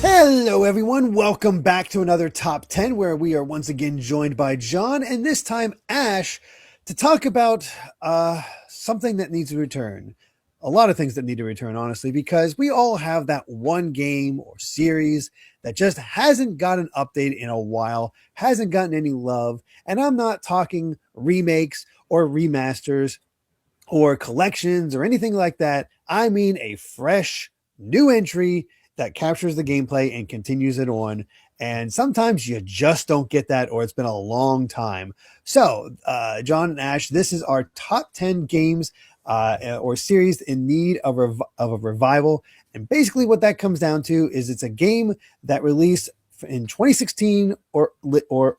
Hello, everyone. Welcome back to another Top 10 where we are once again joined by John and this time Ash to talk about something that needs to return. A lot of things that need to return, honestly, because we all have that one game or series that just hasn't got an update in a while, hasn't gotten any love. And I'm not talking remakes or remasters or collections or anything like that. I mean a fresh new entry that captures the gameplay and continues it on. And sometimes you just don't get that, or it's been a long time. So, John and Ash, this is our top 10 games or series in need of a revival. And basically, what that comes down to is it's a game that released in 2016 or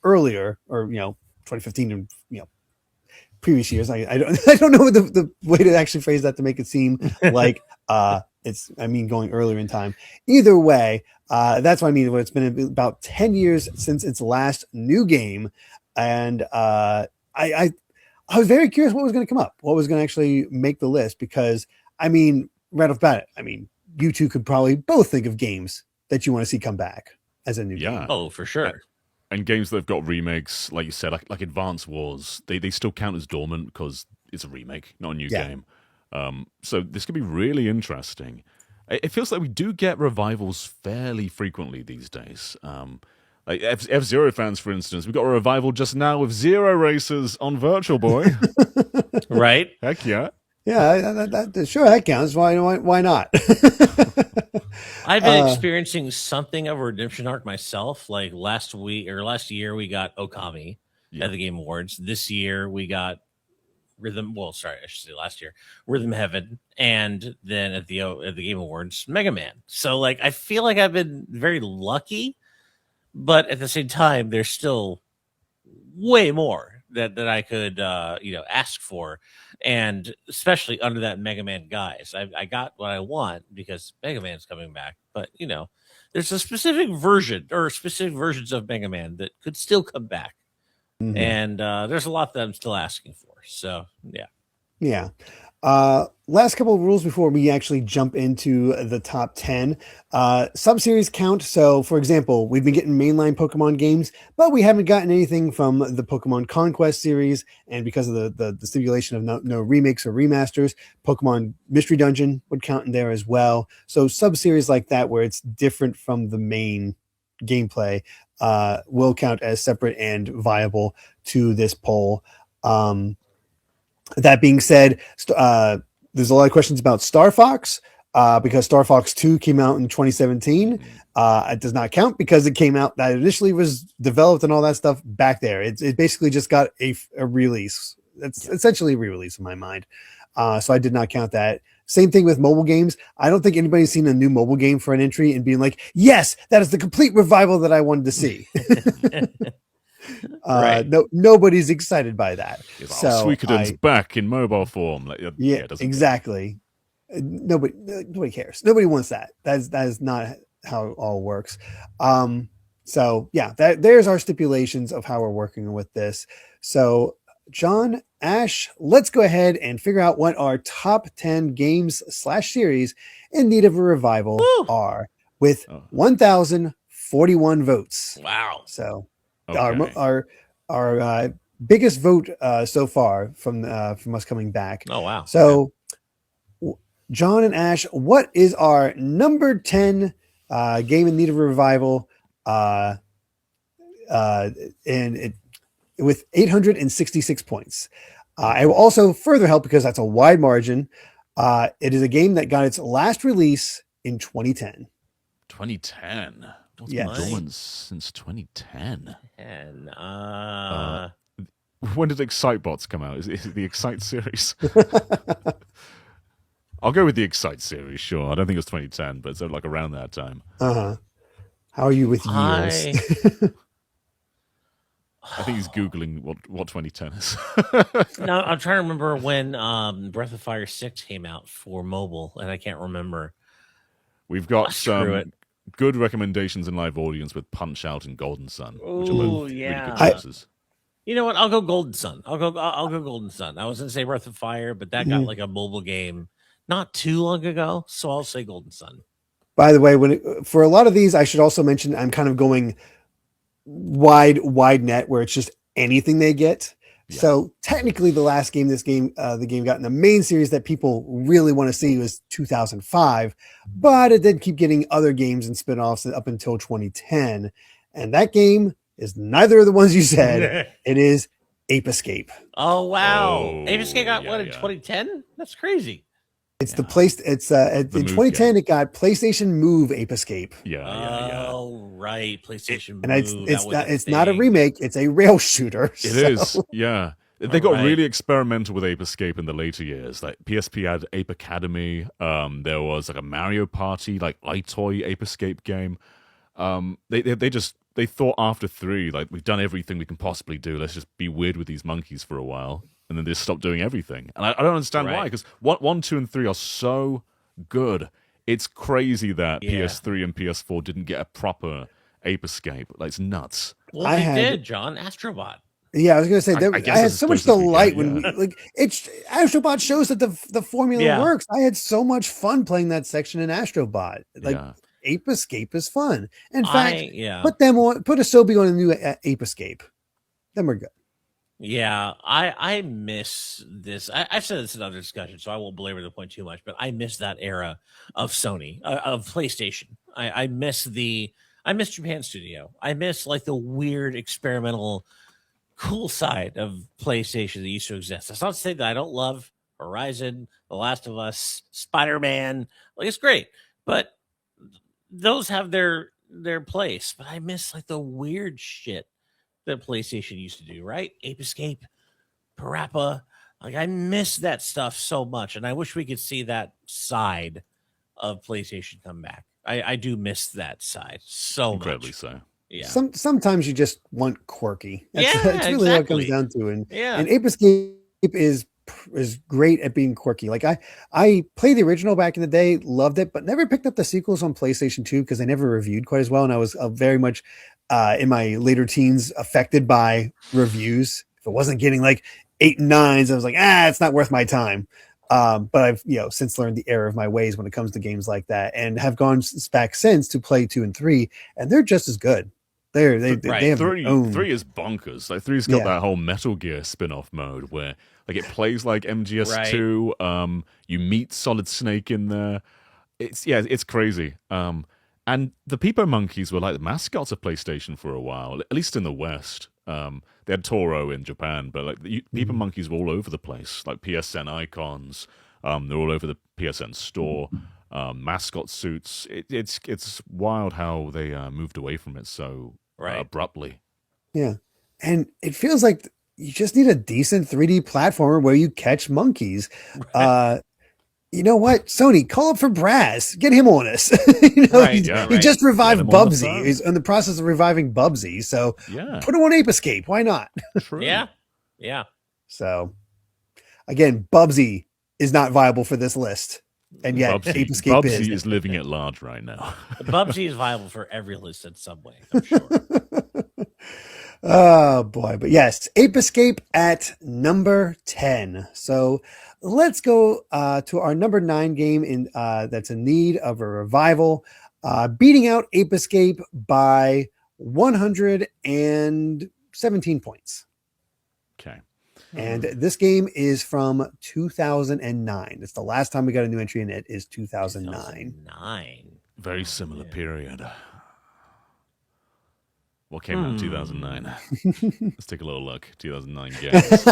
earlier, or 2015 and previous years. I don't know the way to actually phrase that to make it seem like going earlier in time. Either way, that's what I mean. It's been about 10 years since its last new game, and I was very curious what was going to come up, what was going to actually make the list, because right off the bat, you two could probably both think of games that you want to see come back as a new game. Oh, for sure. And games that have got remakes, like you said, like Advance Wars, they still count as dormant because it's a remake, not a new game. So this could be really interesting. It feels like we do get revivals fairly frequently these days. Like F-Zero fans, for instance, we got a revival just now with Zero Racers on Virtual Boy. Right? Heck yeah. Yeah, sure, that counts. Why not? I've been experiencing something of a redemption arc myself. Like last year, we got Okami at the Game Awards. This year, we got I should say last year, Rhythm Heaven, and then at the Game Awards, Mega Man. So, like, I feel like I've been very lucky, but at the same time, there's still way more that I could ask for, and especially under that Mega Man guise. I got what I want because Mega Man's coming back, but there's a specific version or specific versions of Mega Man that could still come back. Mm-hmm. And there's a lot that I'm still asking for. So yeah. Last couple of rules before we actually jump into the top 10. Sub-series count. So, for example, we've been getting mainline Pokemon games, but we haven't gotten anything from the Pokemon Conquest series. And because of the stipulation of no remakes or remasters, Pokemon Mystery Dungeon would count in there as well. So sub-series like that, where it's different from the main gameplay, will count as separate and viable to this poll. That being said, there's a lot of questions about Star Fox because Star Fox 2 came out in 2017. It does not count because it came out, that initially was developed and all that stuff back there. It basically just got a release. It's essentially a re-release in my mind. So I did not count that. Same thing with mobile games. I don't think anybody's seen a new mobile game for an entry and being like, yes, that is the complete revival that I wanted to see. Right. No, nobody's excited by that. So Suikoden's back in mobile form. Exactly. Nobody cares. Nobody wants that. That is not how it all works. There's our stipulations of how we're working with this. So, John, Ash, let's go ahead and figure out what our top 10 games / series in need of a revival are with 1,041 votes. Wow. So okay. our biggest vote so far from us coming back. Oh, wow. So, John and Ash, what is our number 10 game in need of a revival? With 866 points. I will also further help because that's a wide margin. It is a game that got its last release in 2010. 2010. What's been dormant since 2010? And when did Excitebots come out? Is it the Excite series? I'll go with the Excite series, sure. I don't think it was 2010, but it's like around that time. How are you with years? I think he's Googling what 2010 is. No, I'm trying to remember when Breath of Fire 6 came out for mobile, and I can't remember. We've got some good recommendations in live audience with Punch Out and Golden Sun, which are both really good choices. You know what? I'll go Golden Sun. I'll go Golden Sun. I was going to say Breath of Fire, but that got like a mobile game not too long ago, so I'll say Golden Sun. By the way, for a lot of these, I should also mention I'm kind of going wide net where it's just anything they get. Yeah. So technically, the last game the game got in the main series that people really want to see was 2005, but it did keep getting other games and spinoffs up until 2010, and that game is neither of the ones you said. It is Ape Escape. Oh wow! Oh, Ape Escape got yeah, what in yeah. 2010? That's crazy. It's the place. It's in Move 2010. game. It got PlayStation Move Ape Escape. Yeah. Oh right, PlayStation. And Move, it's not a remake. It's a rail shooter. It is. Yeah. They got Alright. really experimental with Ape Escape in the later years. Like PSP had Ape Academy. There was like a Mario Party, like iToy Ape Escape game. They thought after 3, like, we've done everything we can possibly do. Let's just be weird with these monkeys for a while, and then they just stopped doing everything. And I don't understand why, because 1, 2, and 3 are so good. It's crazy that PS3 and PS4 didn't get a proper Ape Escape. Like, it's nuts. Well, they did, John. Astrobot. Yeah, I was gonna say I had so much delight when we Astrobot shows that the formula works. I had so much fun playing that section in Astrobot. Ape Escape is fun. In fact, put Asobi on a new Ape Escape. Then we're good. Yeah, I miss this. I've said this in other discussions, so I won't belabor the point too much. But I miss that era of Sony, of PlayStation. I miss Japan Studio. I miss like the weird experimental, cool side of PlayStation that used to exist. That's not to say that I don't love Horizon, The Last of Us, Spider-Man. Like, it's great, but those have their place. But I miss like the weird shit that PlayStation used to do, right? Ape Escape, Parappa. Like, I miss that stuff so much, and I wish we could see that side of PlayStation come back. I do miss that side so Incredibly much. so. Yeah. Sometimes you just want quirky. That's really what it comes down to. And Ape Escape is great at being quirky. Like I played the original back in the day, loved it, but never picked up the sequels on PlayStation 2 because they never reviewed quite as well. And I was very much in my later teens affected by reviews. If it wasn't getting like 8 and 9s, I was like, it's not worth my time. But I've since learned the error of my ways when it comes to games like that, and have gone back since to play 2 and 3, and they're just as good. They have 3 is bonkers. Like 3's got that whole Metal Gear spin-off mode where like it plays like MGS2. You meet Solid Snake in there. It's crazy. And the Peepo monkeys were like the mascots of PlayStation for a while, at least in the West. They had Toro in Japan, but like the Peepo monkeys were all over the place, like PSN icons. They're all over the PSN store. Mascot suits. It's wild how they moved away from it so abruptly. Yeah, and it feels like you just need a decent 3D platformer where you catch monkeys. You know what, Sony, call up for Brass, get him on us. He just revived Bubsy. He's in the process of reviving Bubsy, so put him on Ape Escape. Why not? True. Yeah. So again, Bubsy is not viable for this list. And yet, Ape Escape Bubsy is living at large right now. Bubsy is viable for every list in some way, I'm sure. Oh boy, but yes, Ape Escape at number 10. So let's go to our number 9 game that's in need of a revival, beating out Ape Escape by 117 points. Okay. And this game is from 2009. It's the last time we got a new entry, and it is 2009. Very similar period. What came out in 2009? Let's take a little look. 2009 games.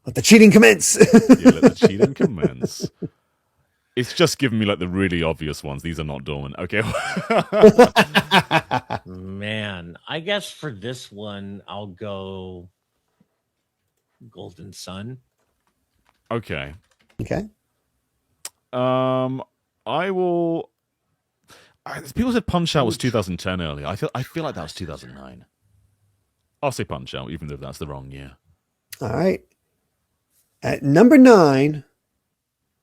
Let the cheating commence. Let the cheating commence. It's just giving me like the really obvious ones. These are not dormant. Okay. Man, I guess for this one, I'll go Golden Sun. Okay. I will. People said Punch Out was 2010 earlier. I feel like that was 2009. I'll say Punch Out, even though that's the wrong year. All right. At number 9,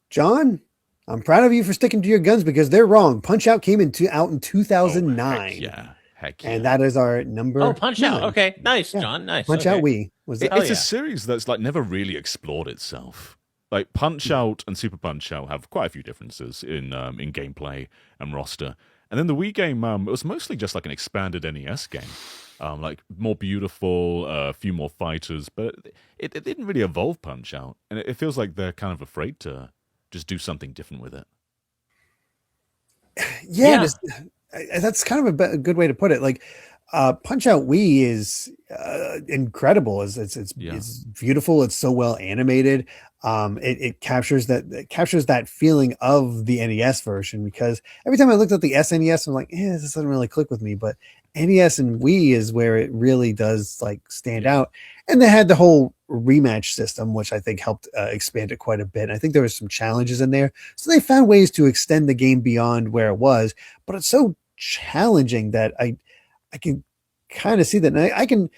John, I'm proud of you for sticking to your guns because they're wrong. Punch Out came out in 2009. Heck yeah. And that is our number. Oh, Punch 9. Out. Okay, nice, John. Nice. Punch Out Wii. It's a series that's like never really explored itself. Like Punch Out and Super Punch Out have quite a few differences in gameplay and roster. And then the Wii game, it was mostly just like an expanded NES game, like more beautiful, a few more fighters, but it didn't really evolve Punch Out, and it feels like they're kind of afraid to just do something different with it. Yeah, that's kind of a good way to put it. Like, Punch Out Wii is incredible. It's beautiful. It's so well animated. It captures that feeling of the NES version, because every time I looked at the SNES, I'm like, this doesn't really click with me. But NES and Wii is where it really does like stand out. And they had the whole rematch system, which I think helped expand it quite a bit. I think there was some challenges in there, so they found ways to extend the game beyond where it was. But it's so challenging that I can kind of see that. And I can,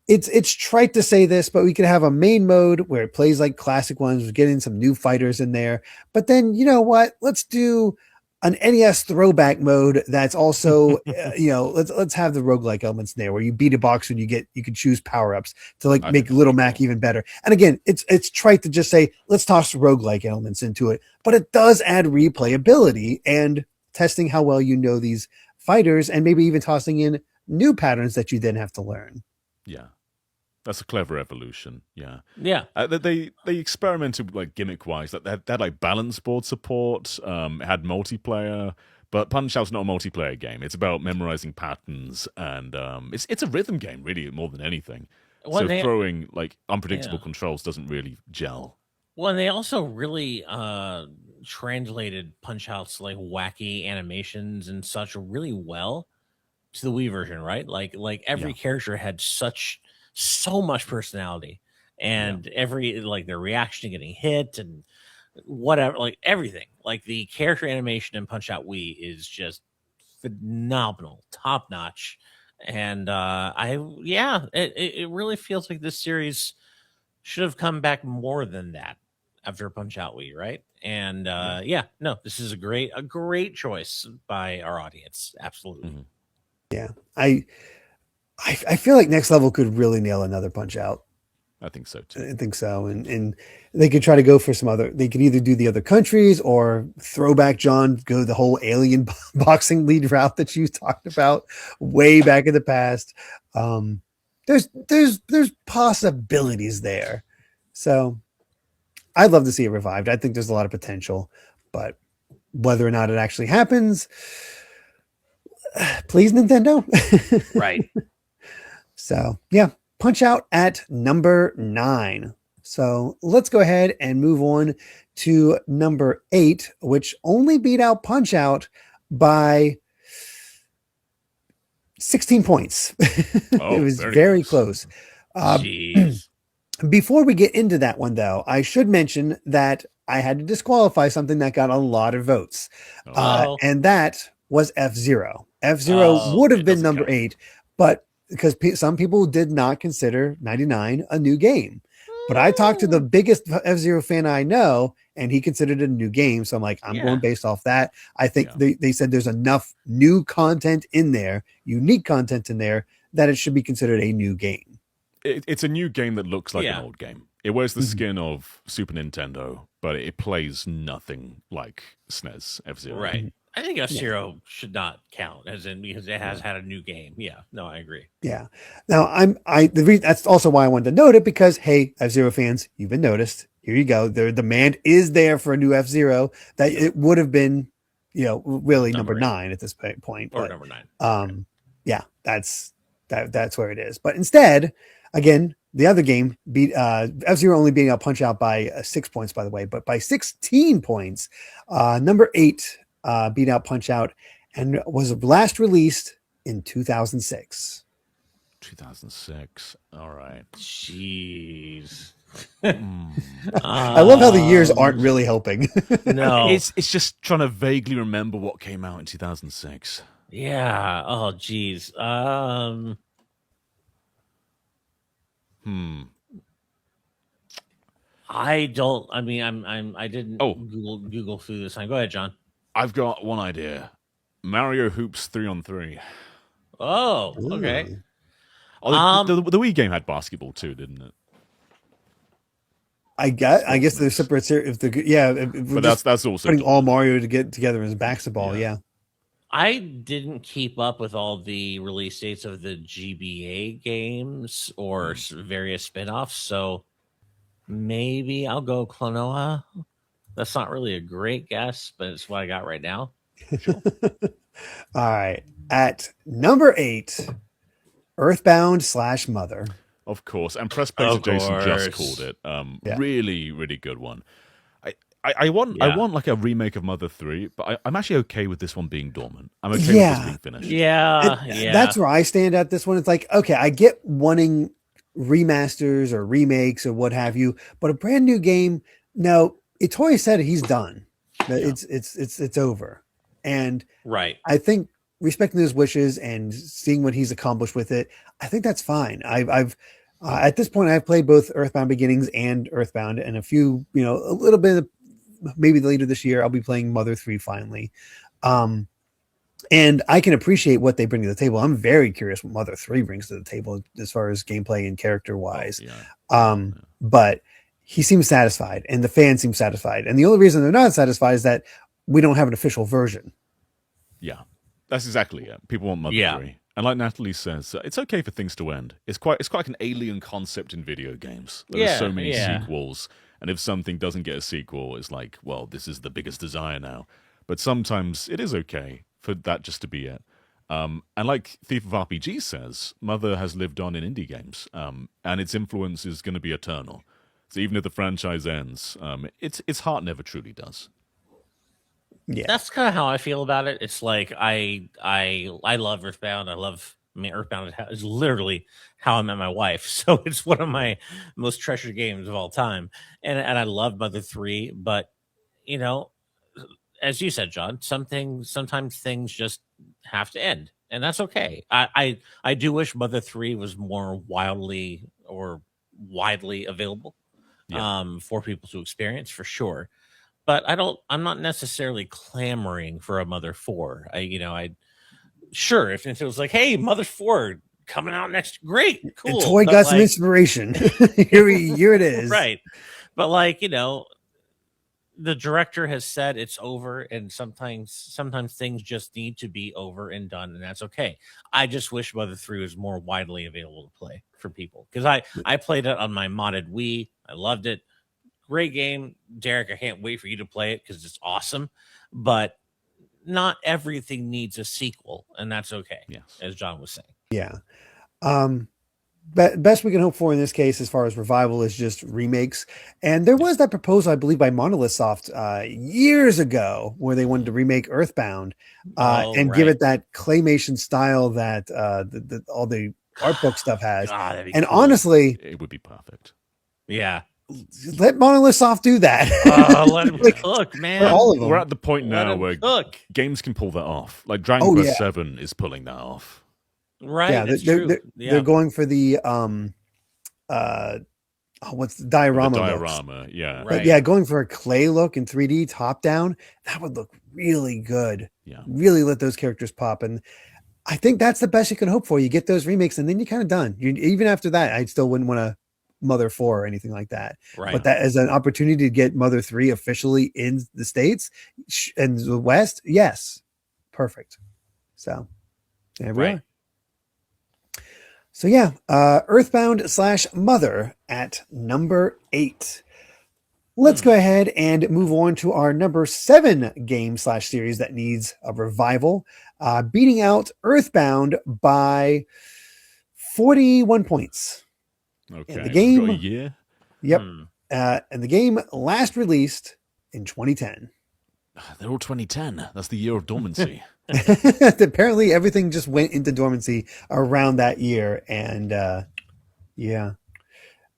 it's trite to say this, but we could have a main mode where it plays like classic ones. We're getting some new fighters in there, but then you know what? Let's do an NES throwback mode that's also, let's have the roguelike elements in there where you beat a box and you can choose power ups to like make Little Mac even better. And again, it's trite to just say let's toss roguelike elements into it, but it does add replayability and testing how well you know these fighters, and maybe even tossing in new patterns that you then have to learn. Yeah, that's a clever evolution. Yeah, they experimented like gimmick wise. That they had like balance board support. It had multiplayer, but Punch Out's not a multiplayer game. It's about memorizing patterns, and it's a rhythm game really more than anything. So throwing like unpredictable controls doesn't really gel. Well, and they also really translated Punch Out's like wacky animations and such really well to the Wii version, right? Like every character had so much personality, and every like their reaction to getting hit and whatever, like everything. Like the character animation in Punch Out Wii is just phenomenal, top notch. And it really feels like this series should have come back more than that after Punch Out Wii, right? And this is a great choice by our audience. Absolutely. Mm-hmm. Yeah, I feel like Next Level could really nail another Punch Out. I think so too. I think so, and they could try to go for some other. They could either do the other countries or throwback John, go the whole alien boxing lead route that you talked about way back in the past. There's possibilities there, so I'd love to see it revived. I think there's a lot of potential, but whether or not it actually happens, please, Nintendo. Right. So, yeah, Punch Out at number 9. So let's go ahead and move on to number 8, which only beat out Punch Out by 16 points. It was very close. Before we get into that one, though, I should mention that I had to disqualify something that got a lot of votes. And that was F-Zero. F-Zero would have been number 8, but because some people did not consider 99 a new game. But I talked to the biggest F-Zero fan I know, and he considered it a new game. So I'm like, I'm going based off that. I think they said there's enough new content in there, unique content in there, that it should be considered a new game. It's a new game that looks like an old game. It wears the skin of Super Nintendo, but it plays nothing like SNES F-Zero. Right. I think F-Zero should not count because it has had a new game. Yeah, no, I agree. Yeah. Now that's also why I wanted to note it, because hey, F-Zero fans, you've been noticed. Here you go. The demand is there for a new F-Zero. That it would have been, really number 9 at this point. Or but, number 9. Right. Yeah, that's where it is. But instead, again, the other game beat F-Zero only beating out Punch Out by 6 points, by the way, but by 16 points. Number 8. Beat out Punch Out and was last released in 2006. 2006. All right. Jeez. I love how the years aren't really helping. No. It's just trying to vaguely remember what came out in 2006. Yeah. Oh, geez. I don't. I mean, I didn't Google through this time. Go ahead, John. I've got one idea. Mario Hoops 3-on-3. Oh, okay. Oh, the Wii game had basketball too, didn't it? I guess they're separate. If But that's also putting all dormant. Mario to get together as basketball. Yeah. Yeah. I didn't keep up with all the release dates of the GBA games or various spin-offs, so maybe I'll go Klonoa. That's not really a great guess, but it's what I got right now. Sure. All right. At number 8, Earthbound / Mother. Of course. And Press Play to Jason just course. called it. Yeah. Really, really good one. I want like a remake of Mother 3, but I'm actually okay with this one being dormant. I'm okay with this being finished. Yeah. That's where I stand at this one. It's like, okay, I get wanting remasters or remakes or what have you, but a brand new game, no, Itoi said he's done. It's over. And Right. I think respecting his wishes and seeing what he's accomplished with it, I think that's fine. I've at this point, I've played both Earthbound Beginnings and Earthbound, and a few, a little bit of, maybe later this year, I'll be playing Mother 3 finally. And I can appreciate what they bring to the table. I'm very curious what Mother 3 brings to the table as far as gameplay and character wise. But he seems satisfied and the fans seem satisfied. And the only reason they're not satisfied is that we don't have an official version. Yeah, that's exactly it. People want Mother 3. And like Natalie says, it's okay for things to end. It's quite like an alien concept in video games. There are so many sequels, and if something doesn't get a sequel, it's like, well, this is the biggest desire now. But sometimes it is okay for that just to be it. And like Thief of RPG says, Mother has lived on in indie games, and its influence is going to be eternal. So even if the franchise ends, its heart never truly does. Yeah, that's kind of how I feel about it. It's like I love Earthbound. Earthbound is literally how I met my wife. So it's one of my most treasured games of all time. And I love Mother 3, but as you said, John, sometimes things just have to end, and that's okay. I do wish Mother 3 was more widely available for people to experience, for sure. But I'm not necessarily clamoring for a Mother 4. Sure, if it was like, hey, Mother 4 coming out next, great, cool. And Toy got some inspiration. here it is. Right. But the director has said it's over, and sometimes things just need to be over and done, and that's okay. I just wish Mother 3 was more widely available to play for people, because I played it on my modded Wii. I loved it. Great game, Derrick. I can't wait for you to play it because it's awesome. But not everything needs a sequel, and that's okay. Yes, as John was saying. Yeah. Best we can hope for in this case, as far as revival, is just remakes. And there was that proposal, I believe, by Monolith Soft years ago, where they wanted to remake Earthbound and give it that claymation style that all the art book stuff has. God, and cool. Honestly, it would be perfect. Yeah. Let Monolith Soft do that. Let him cook, man. All of them. We're at the point now where games can pull that off. Like Dragon Quest 7 is pulling that off. Right. Yeah, they're going for the what's the diorama? The diorama, yeah. Right. Yeah, going for a clay look in 3D top down, that would look really good. Yeah. Really let those characters pop. And I think that's the best you can hope for. You get those remakes and then you're kind of done. Even after that, I still wouldn't want to Mother 4 or anything like that. Right. But that as an opportunity to get Mother 3 officially in the States and the West, yes. Perfect. So there we are. So yeah, Earthbound / Mother at number 8. Let's go ahead and move on to our number 7 game / series that needs a revival, beating out Earthbound by 41 points. Okay. And the game, got a year. Yep. And the game last released in 2010. They're all 2010. That's the year of dormancy. Apparently, everything just went into dormancy around that year, and yeah,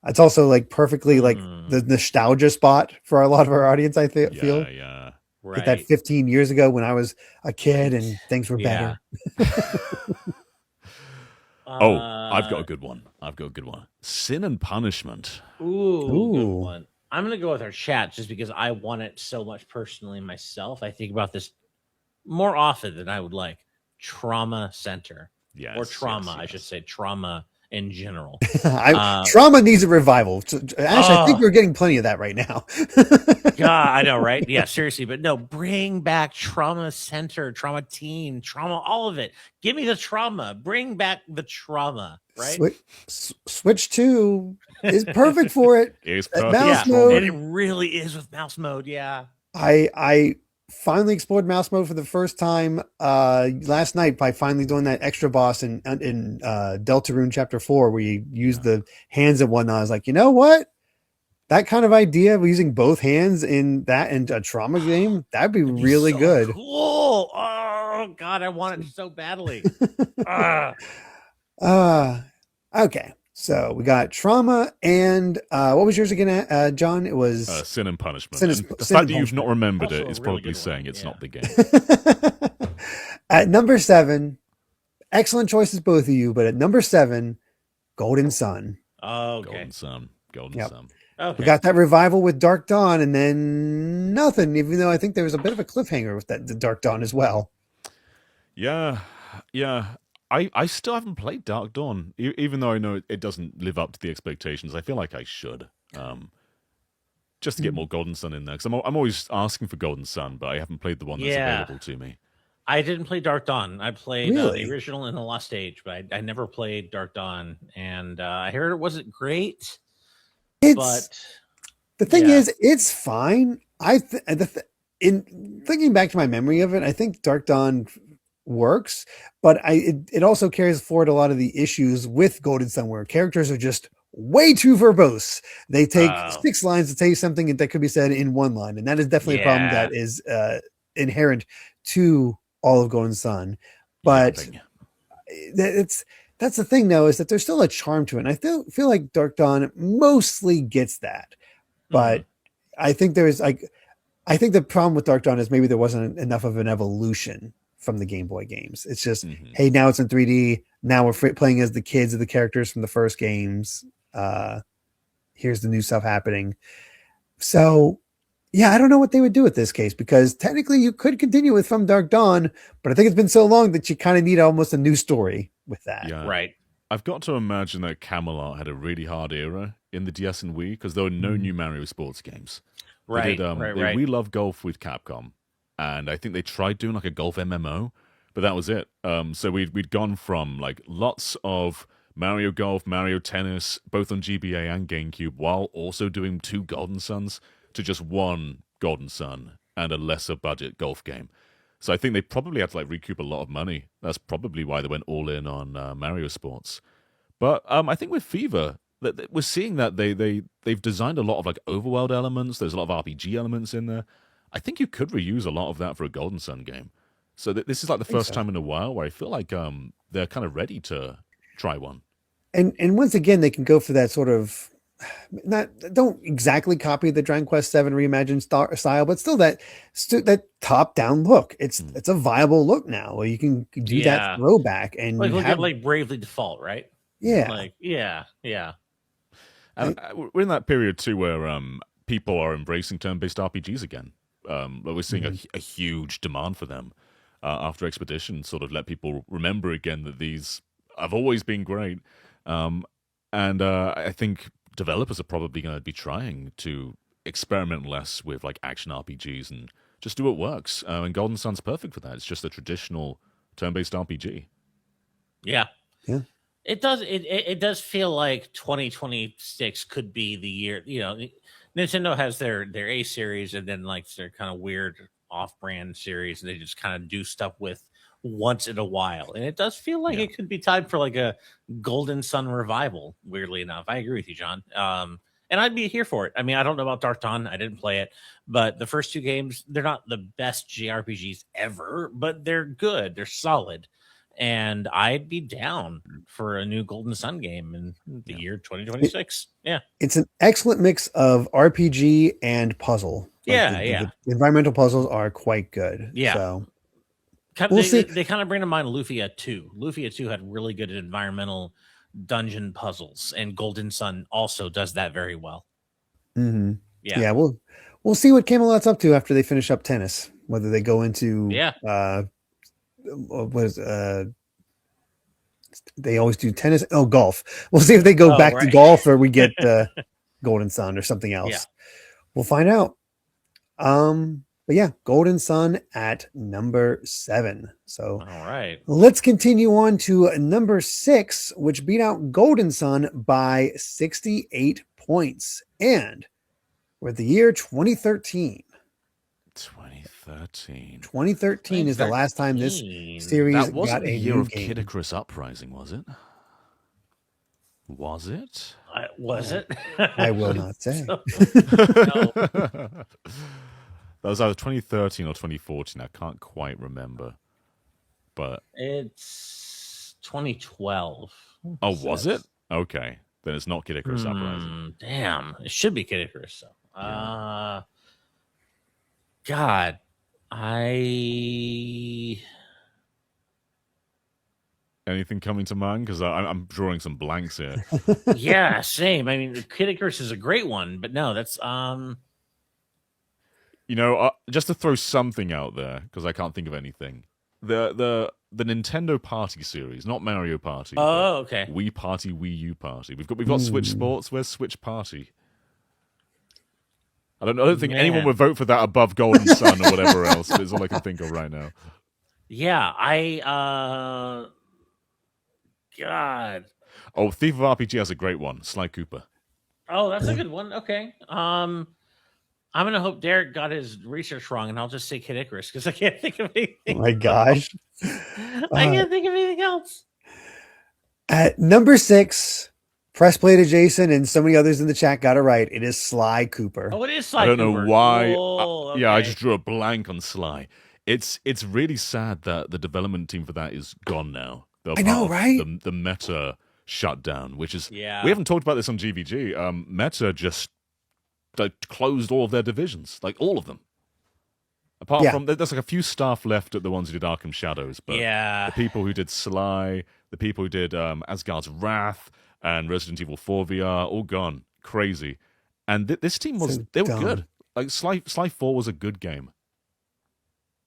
it's also like perfectly like the nostalgia spot for a lot of our audience. I feel, yeah, right. Like that 15 years ago when I was a kid and things were better. Oh, I've got a good one. Sin and Punishment. Ooh. Good one. I'm going to go with our chat just because I want it so much personally myself. I think about this more often than I would like. Trauma Center. Yes, or Trauma, yes. I should say. Trauma in general. Trauma needs a revival. Ash, I think we're getting plenty of that right now. God, I know, right? Yeah, seriously. But no, bring back Trauma Center, Trauma Teen, Trauma, all of it. Give me the trauma. Bring back the trauma, right? Switch 2 is perfect for it. It's That perfect. mouse Yeah, mode. and it really is with mouse mode. Yeah. I finally explored mouse mode for the first time last night by finally doing that extra boss in Deltarune Chapter 4 where you use the hands and whatnot. I was like, you know what? That kind of idea of using both hands in that and a trauma game, that'd be really so good. Cool. Oh God, I want it so badly. Okay. So we got trauma and what was yours again, John? It was Sin and Punishment. Sin And the Sin fact and that you've not remembered Also it a is really probably good saying one, it's yeah. not the game. At number 7, excellent choices, both of you. But at number 7, Golden Sun. Oh, okay. Golden Sun. Golden Yep. Sun. Okay. We got that revival with Dark Dawn, and then nothing. Even though I think there was a bit of a cliffhanger with the Dark Dawn as well. Yeah. I still haven't played Dark Dawn, even though I know it doesn't live up to the expectations. I feel like I should, just to get more Golden Sun in there. Because I'm always asking for Golden Sun, but I haven't played the one that's available to me. I didn't play Dark Dawn. I played Really? the original and the Lost Age, but I never played Dark Dawn. And I heard it wasn't great. But the thing yeah. is, it's fine. In thinking back to my memory of it, I think Dark Dawn works, but it also carries forward a lot of the issues with Golden Sun, where characters are just way too verbose. They take 6 lines to tell you something that could be said in 1 line, and that is definitely a problem that is inherent to all of Golden Sun. But that's the thing, though, is that there's still a charm to it. And I feel like Dark Dawn mostly gets that. But I think I think the problem with Dark Dawn is maybe there wasn't enough of an evolution from the Game Boy games. It's just, hey, now it's in 3D. Now we're playing as the kids of the characters from the first games. Here's the new stuff happening. So, yeah, I don't know what they would do with this case, because technically you could continue with From Dark Dawn, but I think it's been so long that you kind of need almost a new story with that. Yeah. Right. I've got to imagine that Camelot had a really hard era in the DS and Wii because there were no new Mario sports games. Right. Right. We Love Golf with Capcom, and I think they tried doing like a golf MMO, but that was it. So we'd gone from like lots of Mario Golf, Mario Tennis, both on GBA and GameCube, while also doing 2 Golden Suns, to just 1 Golden Sun and a lesser budget golf game. So I think they probably had to like recoup a lot of money. That's probably why they went all in on Mario Sports. But I think with Fever, that we're seeing that they've designed a lot of like overworld elements. There's a lot of RPG elements in there. I think you could reuse a lot of that for a Golden Sun game. So this is like the first time in a while where I feel like they're kind of ready to try one. And once again, they can go for that sort of don't exactly copy the Dragon Quest VII reimagined style, but still that top down look. It's a viable look now where you can do that throwback and like look at like Bravely Default, right? Yeah, like yeah. And we're in that period too where people are embracing turn-based RPGs again. We're seeing a huge demand for them after Expedition sort of let people remember again that these have always been great. And I think developers are probably going to be trying to experiment less with like action RPGs and just do what works. And Golden Sun's perfect for that. It's just a traditional turn-based RPG. Yeah. It does. It does feel like 2026 could be the year. You know, Nintendo has their A series and then like their kind of weird off-brand series, and they just kind of do stuff with once in a while. And it does feel like it could be time for like a Golden Sun revival, weirdly enough. I agree with you, John. And I'd be here for it. I mean, I don't know about Dark Dawn. I didn't play it, but the first 2 games, they're not the best JRPGs ever, but they're good. They're solid. And I'd be down for a new Golden Sun game in the year 2026. It's an excellent mix of RPG and puzzle. The environmental puzzles are quite good. Yeah. So we'll see. They kind of bring to mind Lufia 2. Lufia 2 had really good environmental dungeon puzzles, and Golden Sun also does that very well. Mm-hmm. Yeah. We'll see what Camelot's up to after they finish up tennis. Whether they go into They always do tennis. Oh, golf. We'll see if they go back to golf or we get Golden Sun or something else. Yeah. We'll find out. But yeah, Golden Sun at number 7. So all right, let's continue on to number 6, which beat out Golden Sun by 68 points. And we're at the year 2013. 2013 is the last time this series that wasn't got the a year new of game. Kid Icarus Uprising, was it? Was it? Was it? I will not say. No. That was either 2013 or 2014. I can't quite remember. But it's 2012. Oh, was it? Okay. Then it's not Kid Icarus Uprising. Damn. It should be Kid Icarus. Yeah. God. Anything coming to mind? Because I'm drawing some blanks here. Yeah, same. I mean, Kid Icarus is a great one, but no, that's just to throw something out there, because I can't think of anything. The Nintendo Party series, not Mario Party. Oh, okay. Wii Party, Wii U Party. We've got Switch Sports. Where's Switch Party? I don't think anyone would vote for that above Golden Sun or whatever else. Is all I can think of right now. Yeah, God. Oh, Thief of RPG has a great one. Sly Cooper. Oh, that's a good one. Okay. I'm gonna hope Derrick got his research wrong, and I'll just say Kid Icarus because I can't think of anything. Oh my gosh. I can't think of anything else. At number 6, Press Play to Jason and so many others in the chat got it right. It is Sly Cooper. Oh, it is Sly Cooper. I don't know why. Okay. I just drew a blank on Sly. It's really sad that the development team for that is gone now. I know, right? The Meta shutdown, which is we Yeah. haven't talked about this on GVG. Meta just closed all of their divisions, like all of them. Apart from there's like a few staff left at the ones who did Arkham Shadows, but the people who did Sly, the people who did Asgard's Wrath and Resident Evil 4 VR, all gone. Crazy. And this team was they were good. Like Sly 4 was a good game.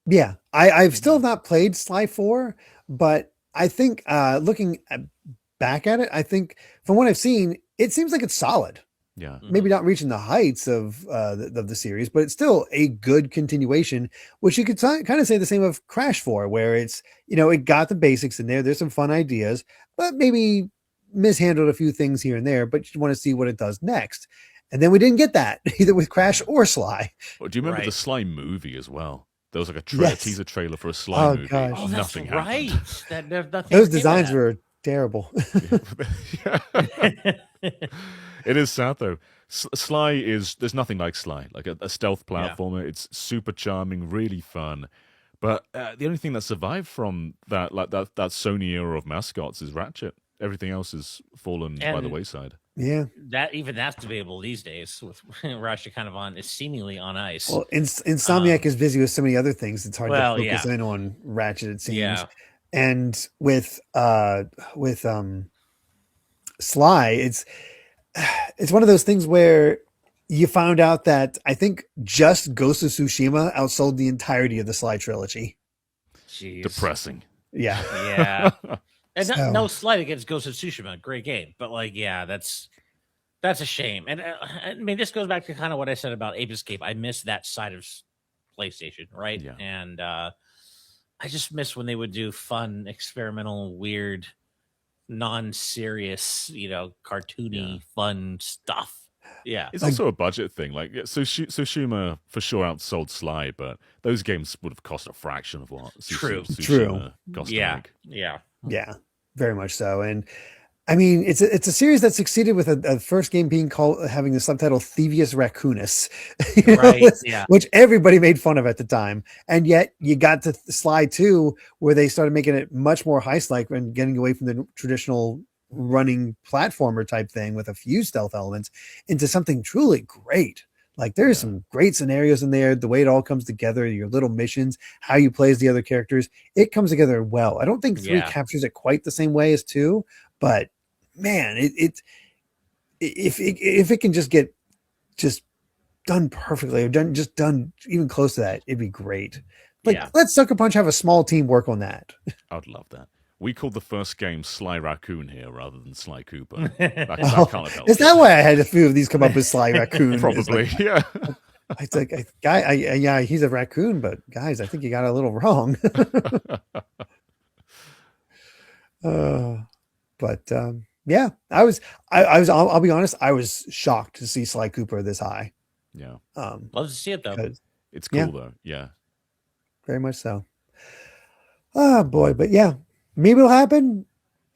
Yeah, I've still not played Sly 4, but I think looking back at it, I think from what I've seen, it seems like it's solid. Yeah, maybe not reaching the heights of the series, but it's still a good continuation. Which you could kind of say the same of Crash 4, where it's it got the basics in there. There's some fun ideas, but maybe mishandled a few things here and there. But you want to see what it does next. And then we didn't get that either with Crash or Sly. Well, do you remember the Sly movie as well? There was like a teaser trailer for a Sly movie. Gosh. Oh, nothing that's right. happened. Those designs were terrible. It is sad though. Sly there's nothing like Sly, like a stealth platformer. Yeah. It's super charming, really fun. But the only thing that survived from that Sony era of mascots is Ratchet. Everything else has fallen by the wayside. Yeah, that's debatable these days with Ratchet kind of is seemingly on ice. Well, Insomniac is busy with so many other things. It's hard to focus in on Ratchet. It seems. Yeah. And with Sly, it's one of those things where you found out that I think just Ghost of Tsushima outsold the entirety of the Sly trilogy. Jeez. Depressing. Yeah. Yeah. And no slight against Ghost of Tsushima, great game, but that's a shame. And I mean, this goes back to kind of what I said about Ape Escape. I miss that side of PlayStation, right? Yeah. And I just miss when they would do fun, experimental, weird, non-serious, cartoony, fun stuff. Yeah, it's also a budget thing. Like, Tsushima for sure outsold Sly, but those games would have cost a fraction of what Tsushima cost. Yeah, very much so. And I mean, it's a series that succeeded with a first game being having the subtitle Thievius Raccoonus, which everybody made fun of at the time. And yet you got to Sly 2, where they started making it much more heist-like and getting away from the traditional running platformer type thing with a few stealth elements into something truly great. Like there's some great scenarios in there, the way it all comes together, your little missions, how you play as the other characters, it comes together well. I don't think 3 captures it quite the same way as 2, but man, if it can just get done perfectly or done even close to that, it'd be great. Like let's Sucker Punch have a small team work on that. I would love that. We called the first game Sly Raccoon here rather than Sly Cooper. That can't have helped. Is that why I had a few of these come up with Sly Raccoon? Probably, yeah. It's like, yeah, he's a raccoon, but guys, I think you got it a little wrong. Yeah, I'll be honest, I was shocked to see Sly Cooper this high. Yeah. Love to see it though. It's cool though. Yeah. Very much so. Oh boy, but yeah, maybe it'll happen.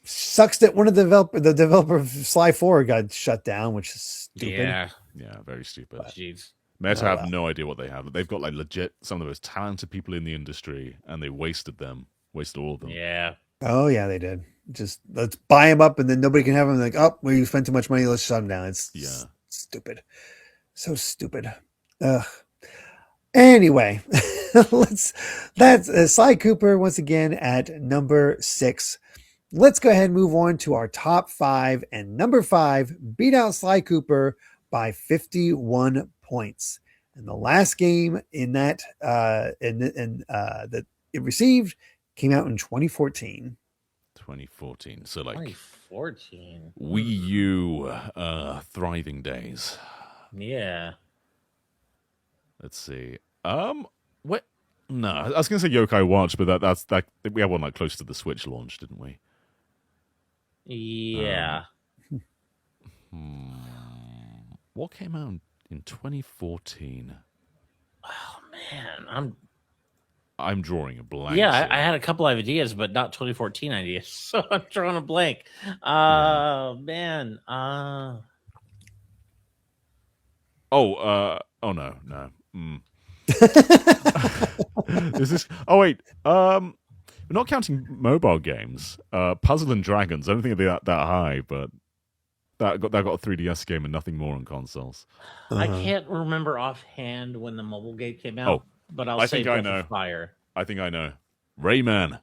Sucks that one of the developer of Sly 4 got shut down, which is stupid. Yeah, very stupid. Jeez. Meta have no idea what they have. They've got like legit some of the most talented people in the industry, and they wasted all of them. Yeah. Oh yeah, they did. Just let's buy them up, and then nobody can have them. Like, oh, well, you spent too much money. Let's shut them down. It's stupid. So stupid. Ugh. Anyway, that's Sly Cooper once again at number 6. Let's go ahead and move on to our top 5. And number 5 beat out Sly Cooper by 51 points. And the last game in that that it received came out in 2014. 2014. So like 2014. Wii U thriving days. Yeah. Let's see. What? No, I was going to say Yokai Watch, but that's we had one like close to the Switch launch, didn't we? Yeah. What came out in 2014? Oh man, I'm drawing a blank. Yeah, I had a couple of ideas, but not 2014 ideas, so I'm drawing a blank. Man. Oh no. Is this? Oh wait. We're not counting mobile games. Puzzle and Dragons. I don't think it'd be that high, but that got a 3DS game and nothing more on consoles. I can't remember offhand when the mobile game came out, but I think I know. Fire. I think I know. Rayman.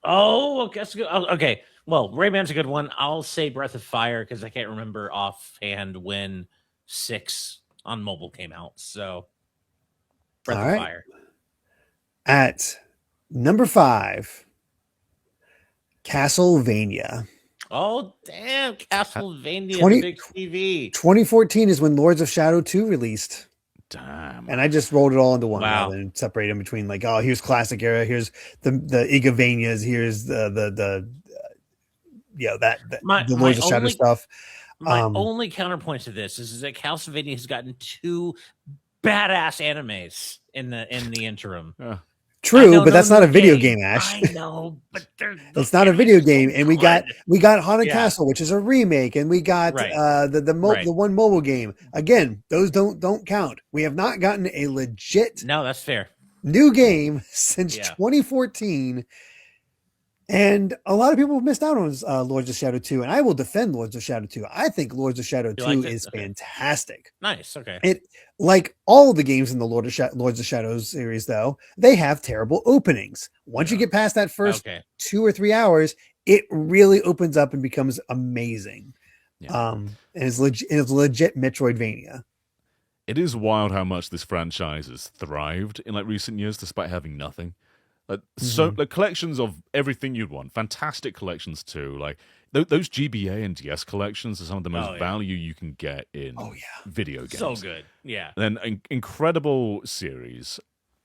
Oh, okay, that's good. Okay, well, Rayman's a good one. I'll say Breath of Fire because I can't remember offhand when 6 on mobile came out. So Breath of Fire. At number 5, Castlevania. Oh, damn. Castlevania, big TV. 2014 is when Lords of Shadow 2 released. Damn. And I just rolled it all into one rather than separate them between like, oh, here's classic era, here's the Igavanias, here's the Lords of Shadow stuff. My only counterpoint to this is that Castlevania has gotten 2 badass animes in the interim. True, but that's not a video game, Ash. I know, but it's not a video game, and we got Haunted Castle, which is a remake, and we got the one mobile game. Again, those don't count. We have not gotten a legit that's fair new game since 2014. And a lot of people have missed out on Lords of Shadow 2, and I will defend Lords of Shadow 2. I think Lords of Shadow 2 is fantastic. Nice, okay. It, like all of the games in the Lords of Shadow series, though, they have terrible openings. Once you get past that first 2 or 3 hours, it really opens up and becomes amazing. And it's legit Metroidvania. It is wild how much this franchise has thrived in like recent years, despite having nothing. So the collections of everything you'd want, fantastic collections too. Like those GBA and DS collections are some of the most value you can get in video games. So good, yeah. And then incredible series,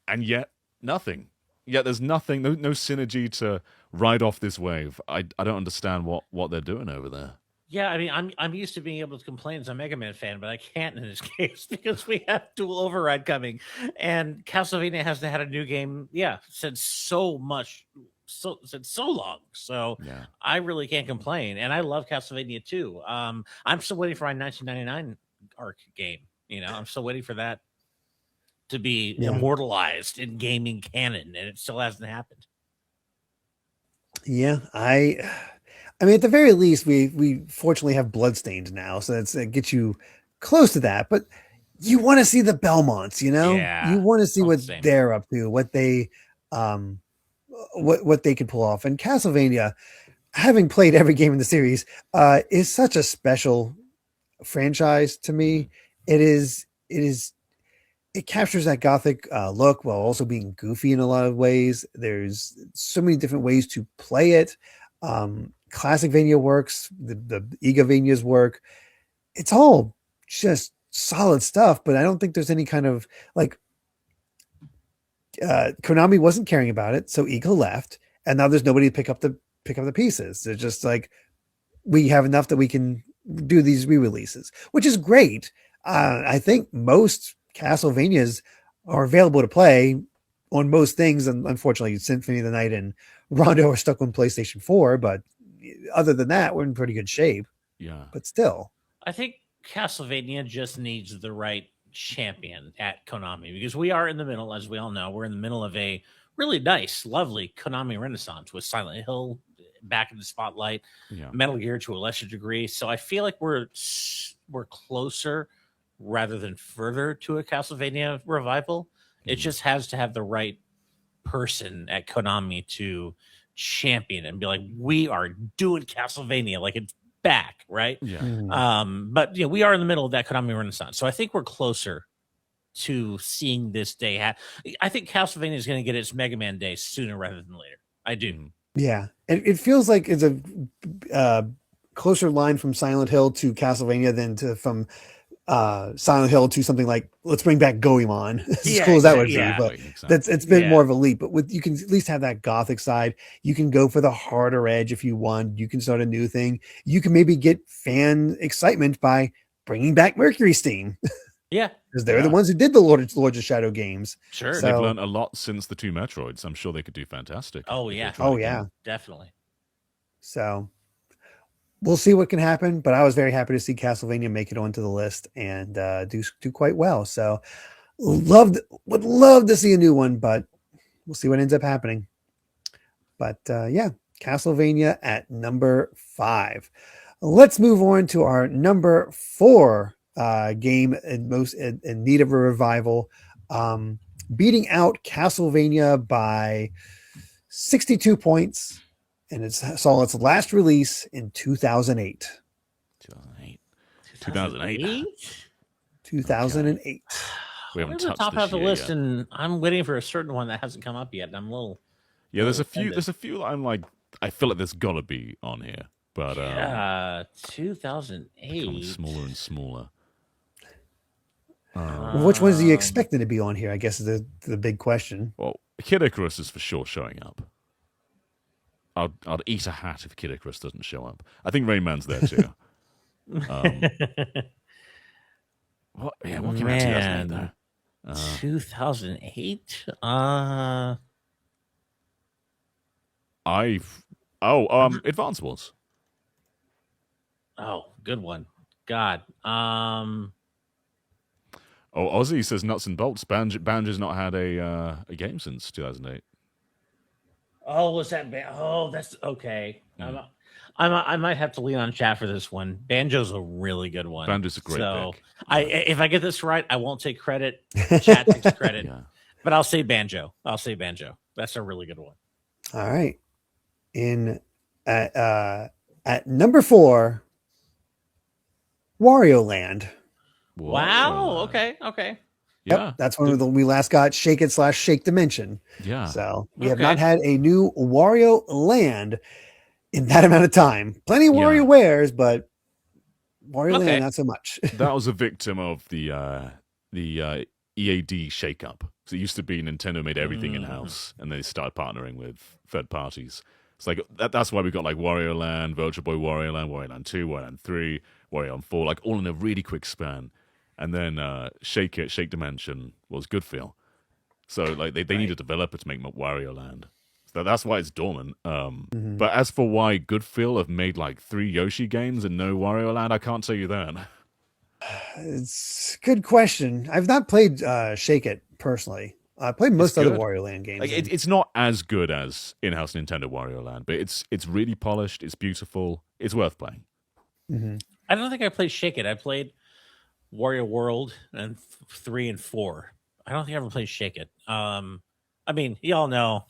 and yet nothing. Yet there's nothing, no synergy to ride off this wave. I don't understand what they're doing over there. Yeah, I mean, I'm used to being able to complain as a Mega Man fan, but I can't in this case because we have Dual Override coming, and Castlevania hasn't had a new game, since so long. So I really can't complain, and I love Castlevania too. I'm still waiting for my 1999 arc game. I'm still waiting for that to be immortalized in gaming canon, and it still hasn't happened. Yeah, I mean, at the very least, we fortunately have Bloodstained now, so that gets you close to that. But you want to see the Belmonts, you want to see what they're up to, what they what they can pull off. And Castlevania, having played every game in the series, is such a special franchise to me. It captures that gothic look while also being goofy in a lot of ways. There's so many different ways to play it. Classicvania works. The Egavanias work. It's all just solid stuff, but I don't think there's any kind of like Konami wasn't caring about it, so Eagle left, and now there's nobody to pick up the pieces. They're just like, we have enough that we can do these re-releases, which is great. I think most Castlevanias are available to play on most things, and unfortunately, Symphony of the Night and Rondo are stuck on PlayStation 4. But other than that, we're in pretty good shape. Yeah. But still, I think Castlevania just needs the right champion at Konami, because we are in the middle, as we all know, we're in the middle of a really nice, lovely Konami renaissance with Silent Hill back in the spotlight, Metal Gear to a lesser degree. So I feel like we're closer rather than further to a Castlevania revival. It just has to have the right person at Konami to champion and be like, we are doing Castlevania, like it's back, right? But we are in the middle of that Konami renaissance, so I think we're closer to seeing this day I think Castlevania is going to get its Mega Man day sooner rather than later. I do. Yeah, and it feels like it's a closer line from Silent Hill to Castlevania than from Silent Hill to something like, let's bring back Goemon. As cool as that would be, but it's been more of a leap. But you can at least have that gothic side. You can go for the harder edge if you want. You can start a new thing. You can maybe get fan excitement by bringing back Mercury Steam. Yeah, because they're the ones who did the Lords of Shadow games. Sure, so, they've learned a lot since the 2 Metroids. I'm sure they could do fantastic. Oh yeah, definitely. So we'll see what can happen, but I was very happy to see Castlevania make it onto the list and do quite well. So would love to see a new one, but we'll see what ends up happening. But Castlevania at number 5. Let's move on to our number 4 game in need of a revival, beating out Castlevania by 62 points. And it saw its last release in 2008. 2008. We haven't touched the top this half of the list, yet. and I'm waiting for a certain one that hasn't come up yet. And I'm a little. Yeah, there's a few that I'm like, I feel like there's got to be on here, but 2008, becoming smaller and smaller. Which ones do you expect to be on here? I guess is the big question. Well, Kid Icarus is for sure showing up. I'd eat a hat if Kid Icarus doesn't show up. I think Rayman's there too. What came out 2008 though? 2008? Advance Wars. Oh, good one. God. Ozzy says nuts and bolts. Banjo's not had a game since 2008. Oh, was that? That's okay. I might have to lean on chat for this one. Banjo's a really good one. Banjo's a great pick. If I get this right, I won't take credit. Chat takes credit. But I'll say Banjo. That's a really good one. All right. At number 4, Wario Land. Wow. Okay. Yeah, that's when we last got Shake It / Shake Dimension. Yeah. So we have not had a new Wario Land in that amount of time. Plenty of WarioWares, but Wario Land not so much. That was a victim of the EAD shakeup. So it used to be Nintendo made everything in house, and they started partnering with third parties. It's like that's why we got like Wario Land, Virtual Boy Wario Land, Wario Land 2, Wario Land 3, Wario Land 4, like all in a really quick span. And then Shake Dimension was Good Feel. So like they need a developer to make Wario Land. So that's why it's dormant. But as for why Good Feel have made like 3 Yoshi games and no Wario Land, I can't tell you that. It's a good question. I've not played Shake It personally. I played most other Wario Land games. Like, it's not as good as in-house Nintendo Wario Land, but it's really polished. It's beautiful. It's worth playing. I don't think I played Shake It. I played Wario World and 3 and 4. I don't think I ever played Shake It. I mean, y'all know,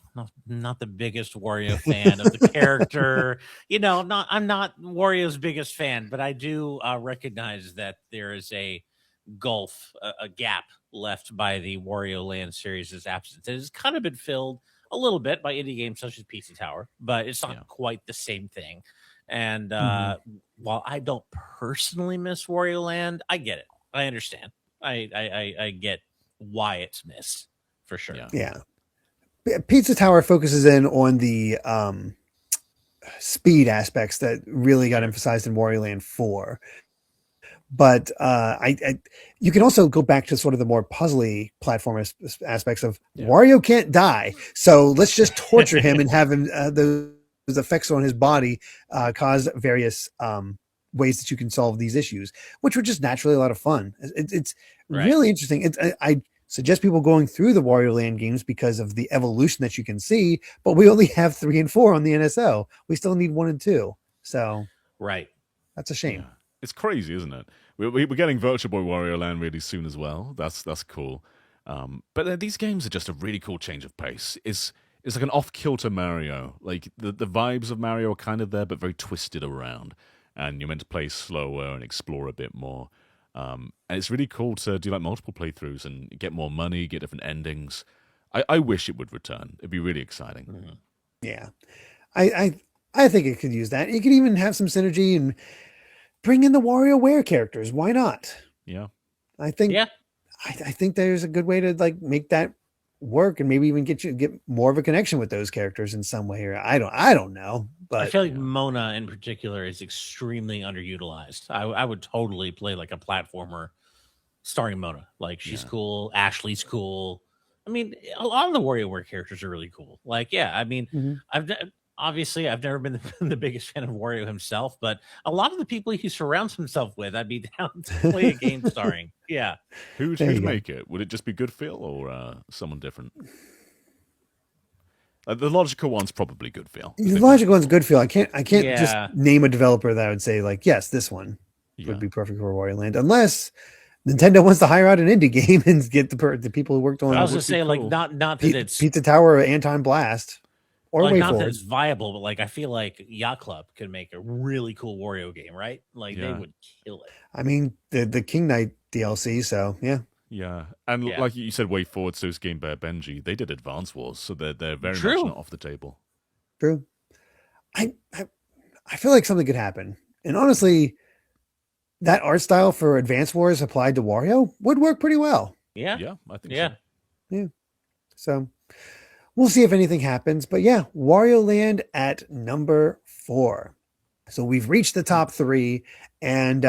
not the biggest Wario fan of the character. I'm not Wario's biggest fan, but I do recognize that there is a gulf, a gap left by the Wario Land series' absence. It has kind of been filled. a little bit by indie games such as PC Tower, but it's not quite the same thing. And while I don't personally miss Wario Land, I get it. I understand. I get why it's missed for sure. Yeah. Pizza Tower focuses in on the speed aspects that really got emphasized in Wario Land 4. But you can also go back to sort of the more puzzly platform aspects of Wario can't die, so let's just torture him and have him those effects on his body cause various ways that you can solve these issues, which were just naturally a lot of fun. It's really interesting. I suggest people going through the Wario Land games because of the evolution that you can see, but we only have 3 and 4 on the NSO. We still need 1 and 2. So that's a shame. Yeah. It's crazy, isn't it? We're getting Virtual Boy Wario Land really soon as well. That's cool. But these games are just a really cool change of pace. It's like an off-kilter Mario. Like the vibes of Mario are kind of there, but very twisted around. And you're meant to play slower and explore a bit more. And it's really cool to do like multiple playthroughs and get more money, get different endings. I wish it would return. It'd be really exciting. Mm-hmm. Yeah, I think it could use that. You could even have some synergy and bring in the WarioWare characters. Why not? Yeah, I think. Yeah, I think there's a good way to like make that work and maybe even get more of a connection with those characters in some way. Or I don't know. But I feel like Mona in particular is extremely underutilized. I would totally play like a platformer starring Mona. Like she's cool. Ashley's cool. I mean, a lot of the WarioWare characters are really cool. Like, I mean, I've never been the biggest fan of Wario himself, but a lot of the people he surrounds himself with, I'd be down to play a game starring. Yeah. Who'd make it? Would it just be Good Phil or someone different? The logical one's probably Good Phil. The logical one's Good Phil. I can't just name a developer that I would say like, yes, this one would be perfect for Wario Land, unless Nintendo wants to hire out an indie game and get the people who worked on. I was gonna say like not that it's Pizza Tower or Anton Blast. Or like not that it's viable, but like I feel like Yacht Club could make a really cool Wario game, right? Like they would kill it. I mean, the King Knight DLC, so yeah. Yeah, and like you said, way forward, so is Game Bear Benji. They did Advance Wars, so they're very much not off the table. True. I feel like something could happen, and honestly, that art style for Advance Wars applied to Wario would work pretty well. Yeah, I think so. Yeah. So we'll see if anything happens, but yeah, Wario Land at number 4. So we've reached the top 3, and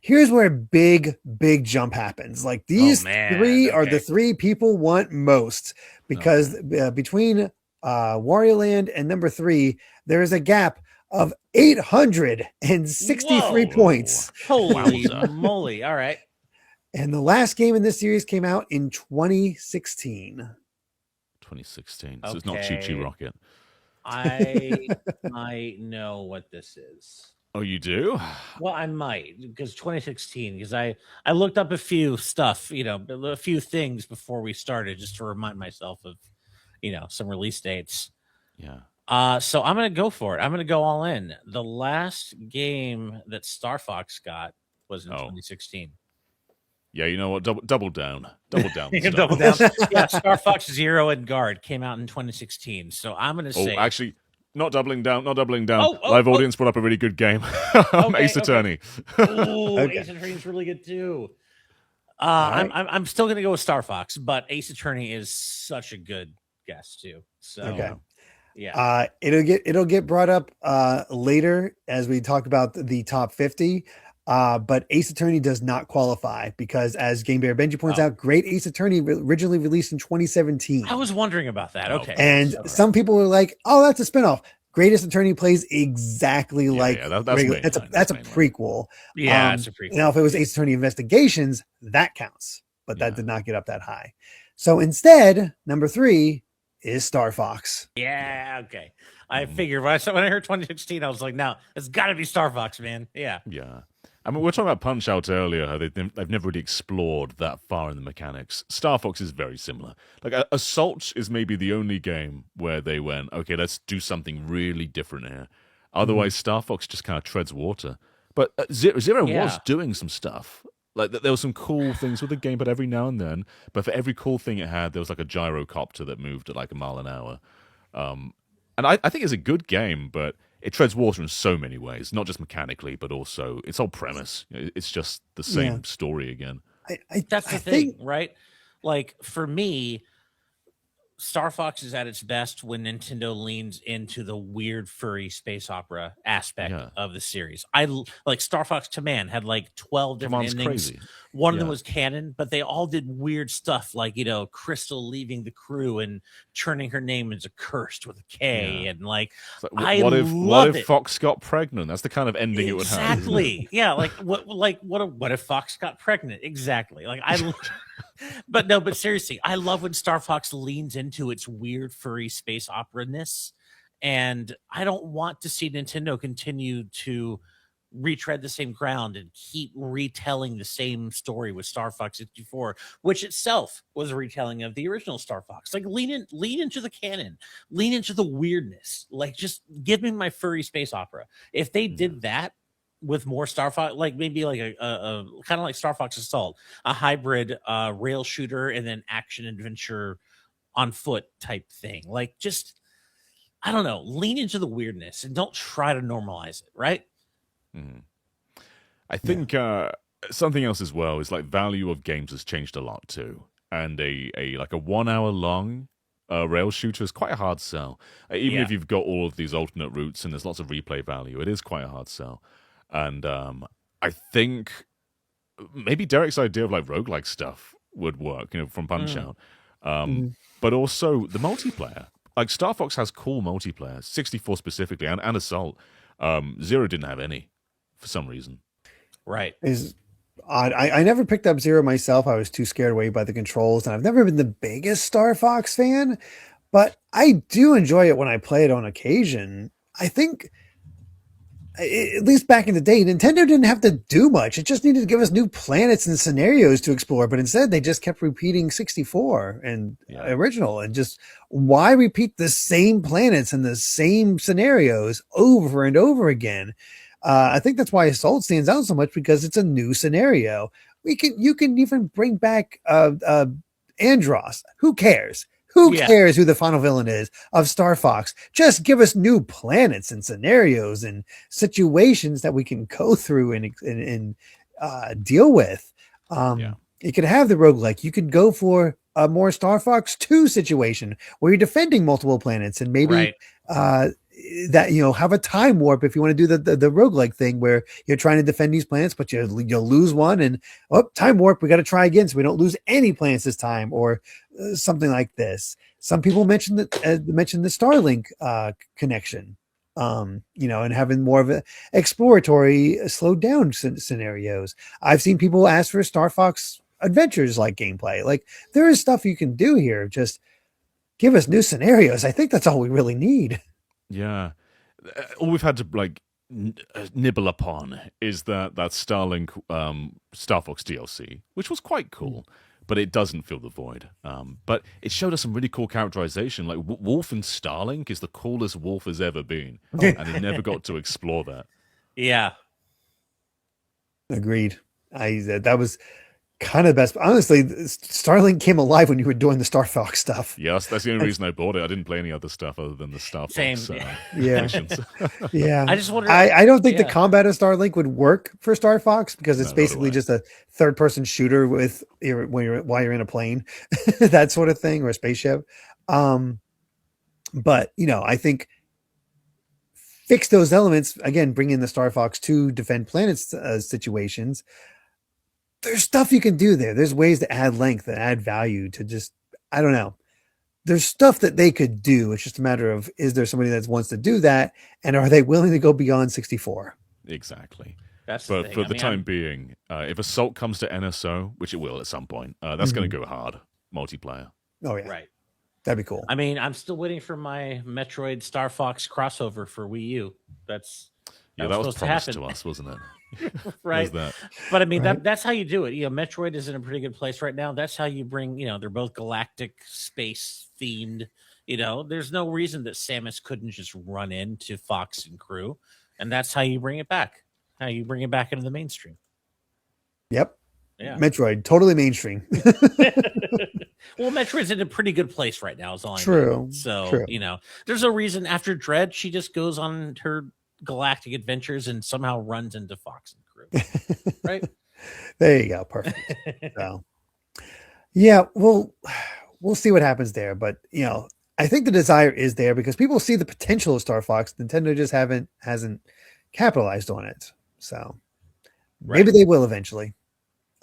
here's where a big jump happens. Like these 3 are the 3 people want most, because between Wario Land and number 3, there is a gap of 863 points. Holy moly! All right. And the last game in this series came out in 2016. 2016. So it's not Choo Choo Rocket. I might know what this is. Oh, you do? Well, I might, because 2016, because I looked up a few stuff, a few things before we started just to remind myself of, some release dates. Yeah. So I'm going to go for it. I'm going to go all in. The last game that Star Fox got was in 2016. Yeah, you know what? Double down. Double down. Double down. Yeah, Star Fox Zero and Guard came out in 2016 So I'm going to say... actually, not doubling down. Live audience brought up a really good game. Ace Attorney. Ace Attorney is really good too. I'm still going to go with Star Fox, but Ace Attorney is such a good guess too. So, yeah. It'll get brought up later as we talk about the top 50. But Ace Attorney does not qualify because, as Game Bear Benji points out, Great Ace Attorney originally released in 2017. I was wondering about that. Okay. And some people were like, oh, that's a spinoff. Great Ace Attorney plays exactly like that's a prequel. Yeah, it's a prequel. Now, if it was Ace Attorney Investigations, that counts, but that did not get up that high. So instead, number 3 is Star Fox. Yeah, okay. I figured when I heard 2016, I was like, no, it's got to be Star Fox, man. Yeah. Yeah. I mean, we were talking about Punch-Out earlier, how they've never really explored that far in the mechanics. Star Fox is very similar. Like, Assault is maybe the only game where they went, okay, let's do something really different here. Otherwise, Star Fox just kind of treads water. But Zero was doing some stuff. Like there were some cool things with the game, but every now and then. But for every cool thing it had, there was like a gyrocopter that moved at like a mile an hour. And I think it's a good game, but it treads water in so many ways, not just mechanically, but also its whole premise. It's just the Yeah. same story again. That's the I thing, think right? Like for me, Star Fox is at its best when Nintendo leans into the weird furry space opera aspect Yeah. of the series. Like Star Fox Command had like 12 different Command's endings. crazy. One of them Yeah. was canon, but they all did weird stuff like, Crystal leaving the crew and turning her name into Cursed with a K. Yeah. And like, It's like, I what love if it. Fox got pregnant? That's the kind of ending it would have. Exactly. Yeah. What if Fox got pregnant? Exactly. But seriously, I love when Star Fox leans into its weird furry space opera-ness, and I don't want to see Nintendo continue to retread the same ground and keep retelling the same story with Star Fox 64, which itself was a retelling of the original Star Fox. Like lean into the canon, lean into the weirdness. Like just give me my furry space opera. If they did that with more Star Fox, like maybe like a kind of like Star Fox Assault, a hybrid rail shooter and then action adventure on foot type thing. Like just I don't know, lean into the weirdness and don't try to normalize it, right? I think something else as well is like value of games has changed a lot too, and a like a 1 hour long rail shooter is quite a hard sell. Even Yeah. if you've got all of these alternate routes and there's lots of replay value, it is quite a hard sell. And I think maybe Derrick's idea of like roguelike stuff would work, from Punch Out. But also the multiplayer. Like Star Fox has cool multiplayer, 64 specifically, and Assault. Zero didn't have any for some reason. Right. is odd. I never picked up Zero myself. I was too scared away by the controls, and I've never been the biggest Star Fox fan, but I do enjoy it when I play it on occasion. I think, at least back in the day, Nintendo didn't have to do much. It just needed to give us new planets and scenarios to explore, but instead they just kept repeating 64 and original, and just why repeat the same planets and the same scenarios over and over again? I think that's why Assault stands out so much, because it's a new scenario. You can even bring back Andros. Who cares? Who cares who the final villain is of Star Fox? Just give us new planets and scenarios and situations that we can go through and deal with. You could have the roguelike. You could go for a more Star Fox 2 situation where you're defending multiple planets, and maybe that have a time warp if you want to do the roguelike thing where you're trying to defend these planets, but you'll lose one, and time warp, we got to try again so we don't lose any planets this time, or something like this. Some people mentioned the Starlink connection, and having more of a exploratory, slowed down scenarios. I've seen people ask for Star Fox Adventures like gameplay. Like, there is stuff you can do here. Just give us new scenarios. I think that's all we really need. Yeah. All we've had to nibble upon is that Starlink Star Fox DLC, which was quite cool, but it doesn't fill the void. But it showed us some really cool characterization. Like Wolf and Starlink is the coolest Wolf has ever been, and he never got to explore that. Yeah. Agreed. That was kind of best. Honestly, Starlink came alive when you were doing the Star Fox stuff. Yes, that's the only reason I bought it. I didn't play any other stuff other than the Star Fox. Yeah. Yeah. I just wonder. I don't think the combat of Starlink would work for Sar Fox, because it's basically just a third-person shooter while you're in a plane, that sort of thing, or a spaceship. But I think fix those elements again. Bring in the Star Fox 2 defend planets situations. There's stuff you can do there. There's ways to add length and add value to just, I don't know. There's stuff that they could do. It's just a matter of, is there somebody that wants to do that? And are they willing to go beyond 64? Exactly. That's but for the time being, if Assault comes to NSO, which it will at some point, that's going to go hard multiplayer. Oh, yeah. Right. That'd be cool. I mean, I'm still waiting for my Metroid Star Fox crossover for Wii U. That was promised to us, wasn't it? Right. But I mean, that's how you do it. Metroid is in a pretty good place right now. That's how you bring, they're both galactic space themed. There's no reason that Samus couldn't just run into Fox and crew. And that's how you bring it back. How you bring it back into the mainstream. Yep. Yeah. Metroid, totally mainstream. Well, Metroid's in a pretty good place right now, is all I know. True. So, True. there's no reason after Dread, she just goes on her galactic adventures and somehow runs into Fox and crew. Right? There you go. Perfect. So, yeah, we'll see what happens there. But, I think the desire is there because people see the potential of Star Fox. Nintendo just hasn't capitalized on it. So maybe they will eventually.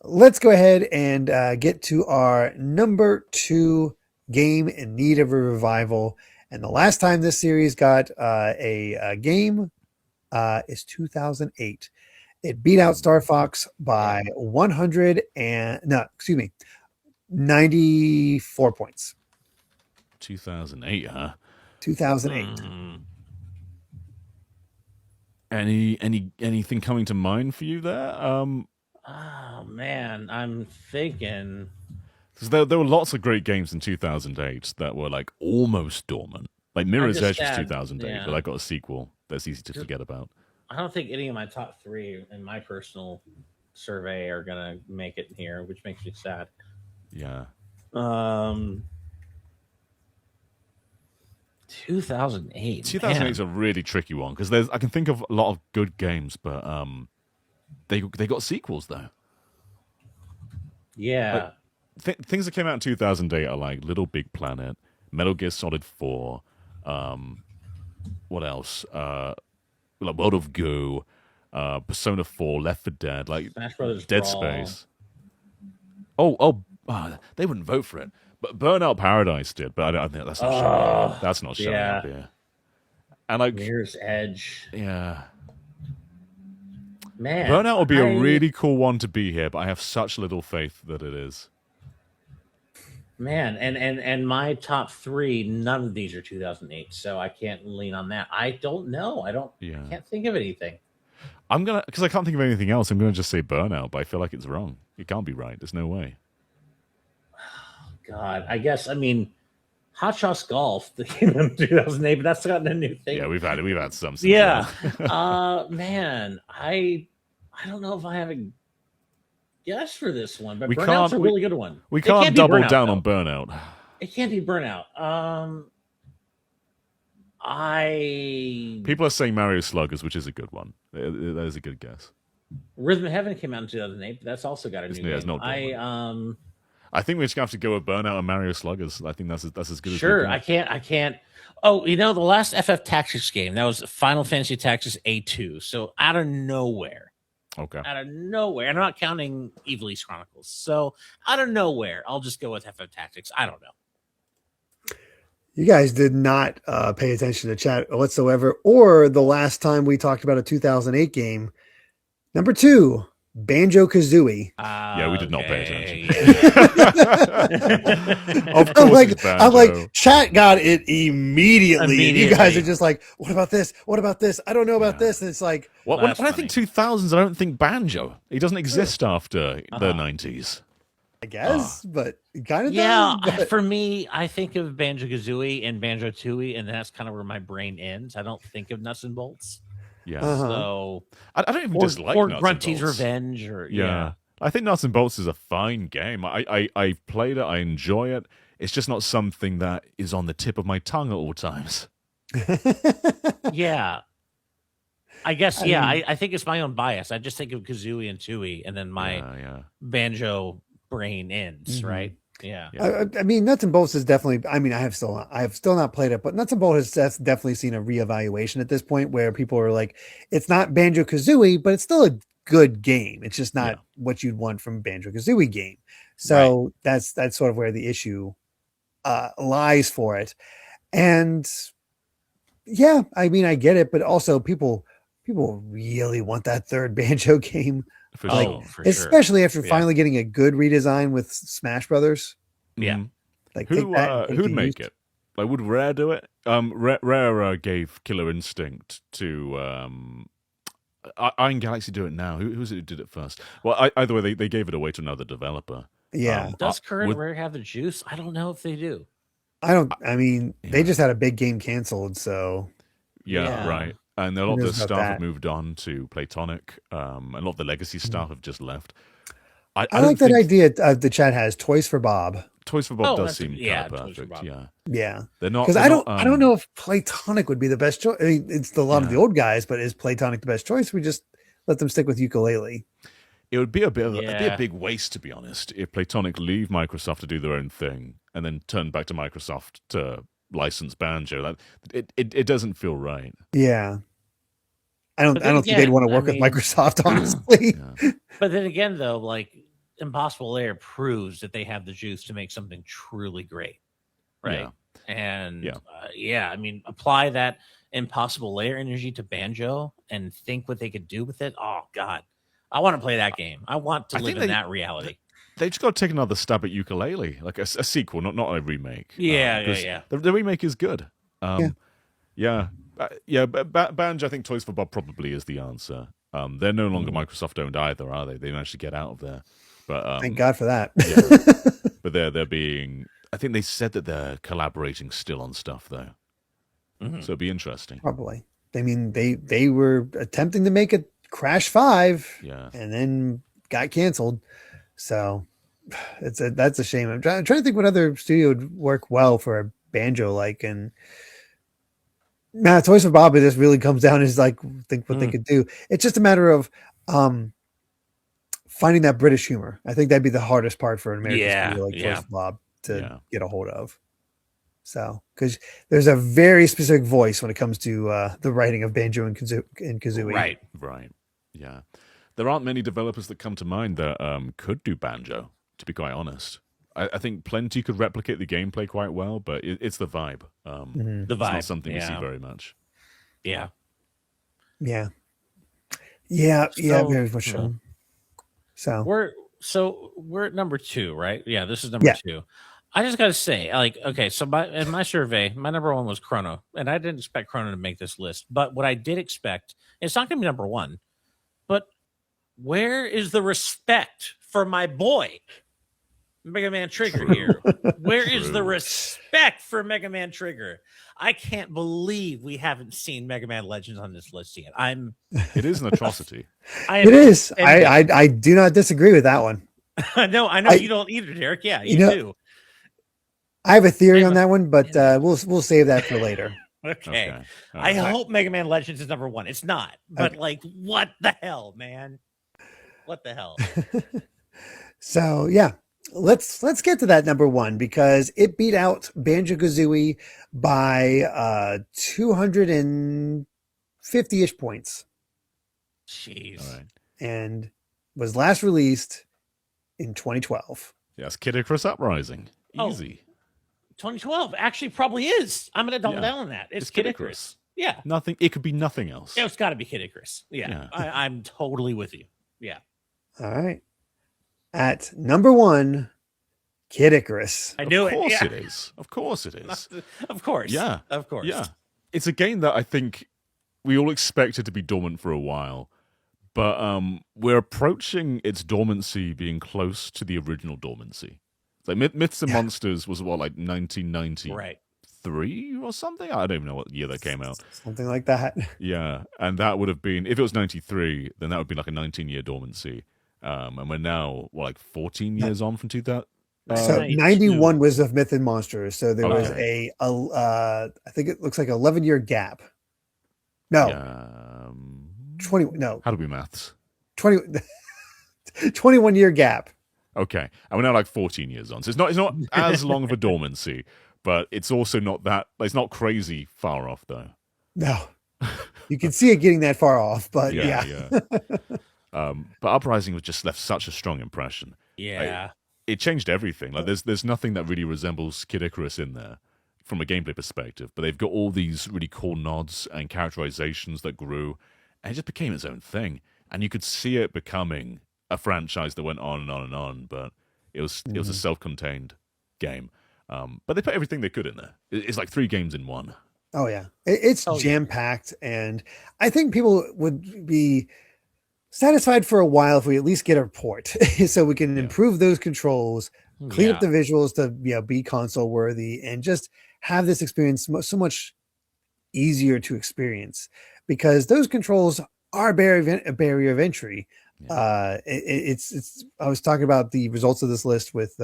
Let's go ahead and get to our number 2 game in need of a revival. And the last time this series got a game is 2008. It beat out Star Fox by 94 points. 2008, huh? 2008. Anything coming to mind for you there? Oh man, I'm thinking. Because there were lots of great games in 2008 that were like almost dormant. Like Mirror's Edge was 2008, but I got a sequel that's easy to forget about. I don't think any of my top 3 in my personal survey are gonna make it here, which makes me sad. Yeah. 2008. 2008 is a really tricky one because I can think of a lot of good games, but they got sequels though. Yeah. Things that came out in 2008 are like Little Big Planet, Metal Gear Solid 4, what else? Like World of Goo, Persona 4, Left 4 Dead, like Smash Brothers Dead Brawl. Space. They wouldn't vote for it. But Burnout Paradise did, but I don't think that's not showing up. That's not showing up here. And like Mirror's Edge. Yeah. Man. Burnout would be a really cool one to be here, but I have such little faith that it is. Man, and my top 3, none of these are 2008, so I can't lean on that. I don't know. I can't think of anything. Because I can't think of anything else, I'm gonna just say Burnout, but I feel like it's wrong. It can't be right. There's no way. God, I guess, Hot Shots Golf, the game in 2008, but that's gotten a new thing. Yeah, we've had some. Yeah. Man, I don't know if I have a guess for this one, but Burnout's a really good one. We can't double down on Burnout. It can't be Burnout. People are saying Mario Sluggers, which is a good one. That is a good guess. Rhythm of Heaven came out in 2008, but that's also got a new game. I think we're just gonna have to go with Burnout and Mario Sluggers. I think that's as good as sure. I can't. Oh, the last FF Tactics game, that was Final Fantasy Tactics A2. So out of nowhere. Okay. Out of nowhere. I'm not counting Evil East Chronicles. So out of nowhere, I'll just go with FF Tactics. I don't know. You guys did not pay attention to chat whatsoever, or the last time we talked about a 2008 game. Number 2, Banjo-Kazooie. Yeah, we did not pay attention. Of course, I'm like, chat got it immediately. And you guys are just like, what about this? What about this? I don't know about this. And it's like, when I think 2000s, I don't think Banjo. It doesn't exist after the 90s. I guess, but kind of. Yeah, for me, I think of Banjo-Kazooie and Banjo-Tooie, and that's kind of where my brain ends. I don't think of Nuts and Bolts. Yeah. So I don't even dislike or Nuts Grunty's and Bolts. Revenge, or I think Nuts and Bolts is a fine game. I've played it. I enjoy it. It's just not something that is on the tip of my tongue at all times. Yeah. I guess, I think it's my own bias. I just think of Kazooie and Tooie, and then my Banjo brain ends, right? Yeah. I mean, Nuts and Bolts is definitely, I have still not played it, but Nuts and Bolts has definitely seen a reevaluation at this point where people are like, it's not Banjo-Kazooie, but it's still a good game. It's just not what you'd want from Banjo-Kazooie game. So that's sort of where the issue lies for it. And yeah, I get it, but also people really want that third Banjo game. For especially after finally getting a good redesign with Smash Brothers. Yeah. Like who'd make it? Like, would Rare do it? Rare gave Killer Instinct to Iron Galaxy do it now. Who was it who did it first? Well, either way, they gave it away to another developer. Yeah. Does current Rare have the juice? I don't know if they do. They just had a big game canceled, so yeah. Right. And a lot of the staff have moved on to Playtonic. A lot of the legacy staff have just left. I I don't like that think idea the chat has Toys for Bob. Toys for Bob does that's seem yeah, kind of Toys for perfect. Bob. Yeah, Yeah, they're not because they're I don't not. know if Playtonic would be the best choice. I mean, it's a lot of the Yeah. old guys, but is Playtonic the best choice? We just let them stick with ukulele. It would be it'd be a Yeah. big waste, to be honest, if Playtonic leave Microsoft to do their own thing and then turn back to Microsoft to license Banjo. It doesn't feel right. Yeah, But I then don't think they'd again, want to I work with mean, Microsoft, honestly. Yeah. but then again, though, like Impossible Lair proves that they have the juice to make something truly great, right? And Yeah. I mean, apply that Impossible Lair energy to Banjo and think what they could do with it. Oh God, I want to play that game. I want to I live think in that reality. They just got to take another stab at ukulele, like a sequel, not a remake. Yeah. 'Cause The remake is good. Yeah. Banjo. I think Toys for Bob probably is the answer. They're no longer Microsoft owned either, are they? They managed to get out of there. But Thank God for that. yeah. But they're being. I think they said that they're collaborating still on stuff though, so it'd be interesting. Probably. I mean, they were attempting to make a Crash 5, Yeah. and then got canceled. So that's a shame. I'm trying to think what other studio would work well for a Banjo like, and Toys for Bob. It just really comes down is like think what they could do. It's just a matter of finding that British humor. I think that'd be the hardest part for an American studio like Toys for Bob to get a hold of. So, because there's a very specific voice when it comes to the writing of Banjo and Kazooie. Right. Yeah. There aren't many developers that come to mind that could do Banjo, to be quite honest. I think plenty could replicate the gameplay quite well, but it's the vibe. The It's vibe. not something we see very much. Yeah. Very much so. So we're at number 2, right? Yeah, this is number 2. I just gotta say, like, okay, so in my survey, my number 1 was Chrono, and I didn't expect Chrono to make this list. But what I did expect, it's not gonna be number 1, but where is the respect for my boy, Mega Man Trigger here? Where is the respect for Mega Man Trigger? I can't believe we haven't seen Mega Man Legends on this list yet. It is an atrocity. It is. I do not disagree with that one. I know you don't either, Derrick. Yeah, you do. I have a theory on that one, but we'll save that for later. Okay. I hope Mega Man Legends is number 1. It's not, but like, what the hell, man? What the hell? So yeah, let's get to that number 1 because it beat out Banjo-Kazooie by 250-ish points. Jeez. All right. And was last released in 2012. Yes, Kid Icarus Uprising. Easy. 2012 actually probably is. I'm going to double down on that. It's Kid Icarus. Yeah. Nothing. It could be nothing else. It's got to be Kid Icarus. Yeah. I'm totally with you. Yeah. All right. At number 1, Kid Icarus. I knew it. Of course it is. Of course it is. Of course. Yeah. Of course. Yeah. It's a game that I think we all expected to be dormant for a while, but we're approaching its dormancy being close to the original dormancy. It's like Myths and Monsters was what, like 1993 or something? I don't even know what year that came out. Something like that. Yeah, and that would have been, if it was 93, then that would be like a 19-year dormancy. And we're now, like 14 years on from 2000? So 91 was of Myth and Monsters. So there was I think it looks like an 11-year gap. No. 20, no. How do we maths? 21-year gap. Okay. And we're now like 14 years on. So it's not as long of a dormancy, but it's also not that, it's not crazy far off though. No. You can see it getting that far off, but yeah. But Uprising was just left such a strong impression. Yeah. It changed everything. Like there's nothing that really resembles Kid Icarus in there from a gameplay perspective, but they've got all these really cool nods and characterizations that grew, and it just became its own thing. And you could see it becoming a franchise that went on and on and on, but it was a self-contained game. But they put everything they could in there. It's like 3 games in one. Oh yeah, it's jam-packed, and I think people would be satisfied for a while if we at least get a port, so we can improve those controls, clean up the visuals to be console worthy, and just have this experience so much easier to experience, because those controls our barrier of entry. It's I was talking about the results of this list with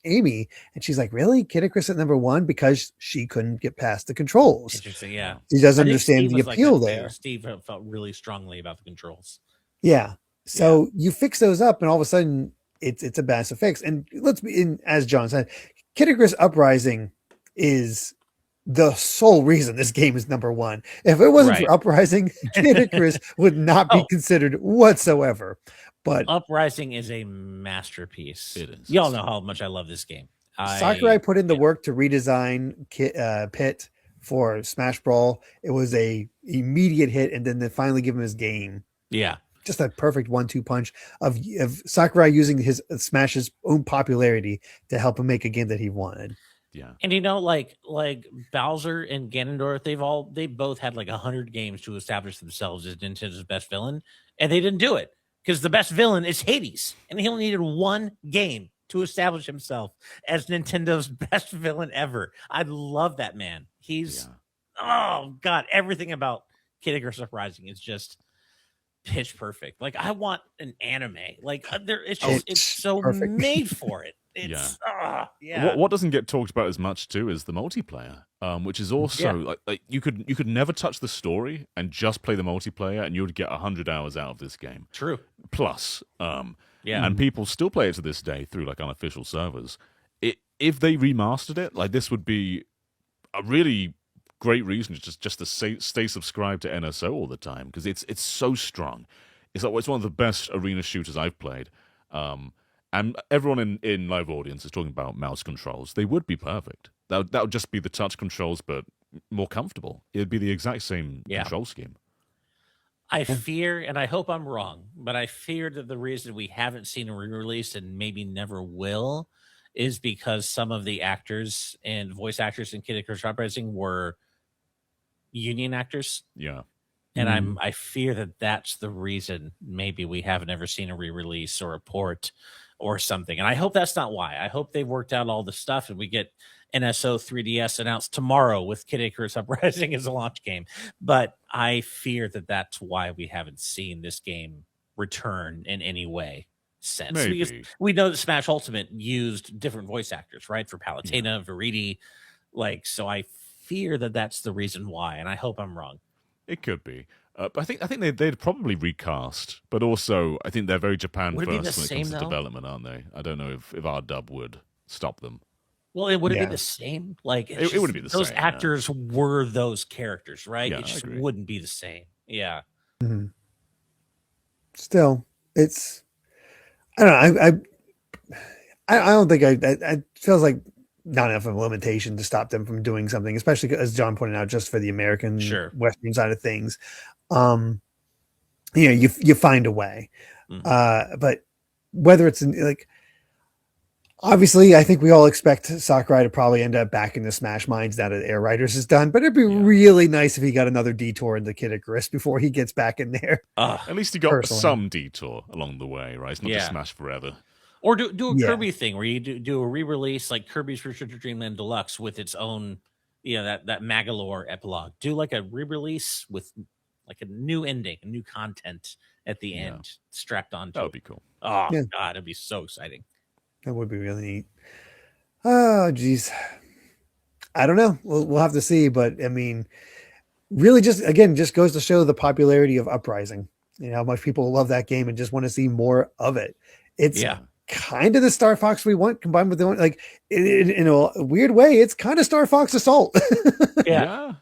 Amy, and she's like, really? Kid Icarus at number 1 because she couldn't get past the controls. Interesting, yeah. She doesn't I think understand Steve the was like appeal that, there. too. Steve felt really strongly about the controls. Yeah. So you fix those up, and all of a sudden it's a massive fix. And let's be in, as John said, Kid Icarus Uprising is the sole reason this game is number 1. If it wasn't for Uprising, Kid Icarus would not be considered whatsoever. But Uprising is a masterpiece. It is. Y'all know how much I love this game. Sakurai put in the work to redesign Pit for Smash Brawl. It was a immediate hit, and then they finally give him his game. Yeah. Just a perfect 1-2 punch of Sakurai using his Smash's own popularity to help him make a game that he wanted. Yeah. And like Bowser and Ganondorf, they both had like 100 games to establish themselves as Nintendo's best villain, and they didn't do it because the best villain is Hades, and he only needed 1 game to establish himself as Nintendo's best villain ever. I love that man. He's oh god, everything about Kid Icarus Uprising is just pitch perfect. Like I want an anime. Like it's so perfect. Made for it. It's What doesn't get talked about as much too is the multiplayer, which is also like you could never touch the story and just play the multiplayer, and you would get 100 hours out of this game. True. Plus, and people still play it to this day through like unofficial servers. If they remastered it, like this would be a really great reason just to stay subscribed to NSO all the time, because it's so strong. It's one of the best arena shooters I've played. And everyone in live audience is talking about mouse controls. They would be perfect. That would just be the touch controls, but more comfortable. It'd be the exact same control scheme. I fear, and I hope I'm wrong, but I fear that the reason we haven't seen a re-release and maybe never will is because some of the actors and voice actors in Kid Icarus Uprising were union actors. Yeah. And I fear that that's the reason maybe we haven't ever seen a re-release or a port or something. And I hope that's not why. I hope they've worked out all the stuff and we get NSO 3DS announced tomorrow with Kid Icarus Uprising as a launch game. But I fear that that's why we haven't seen this game return in any way since. Maybe. Because we know that Smash Ultimate used different voice actors, right? For Palutena, Viridi. Like, so I fear that that's the reason why. And I hope I'm wrong. It could be. But I think they'd probably recast, but also I think they're very Japan first when it comes to development, aren't they? I don't know if our dub would stop them. Well, it wouldn't be the same. Like it wouldn't be the same. Those actors were those characters, right? Yeah, it just wouldn't be the same. Yeah. Mm-hmm. Still, it's I don't know. I don't think it feels like not enough of a limitation to stop them from doing something, especially as John pointed out, just for the American Western side of things. You find a way. But whether it's like, obviously, I think we all expect Sakurai to probably end up back in the Smash Minds now that Air Riders is done, but it'd be really nice if he got another detour into Kid Icarus before he gets back in there. At least he got some detour along the way, right? It's not just Smash forever. Or do a Kirby thing where you do a re-release like Kirby's Return to Dreamland Deluxe with its own, that Magalore epilogue. Do like a re-release with like a new ending, a new content at the end strapped onto That would be cool. Oh, God, it'd be so exciting. That would be really neat. Oh, geez. I don't know. We'll have to see. But, I mean, really just goes to show the popularity of Uprising. How much people love that game and just want to see more of it. It's kind of the Star Fox we want combined with the one, like in a weird way, it's kind of Star Fox Assault. Yeah.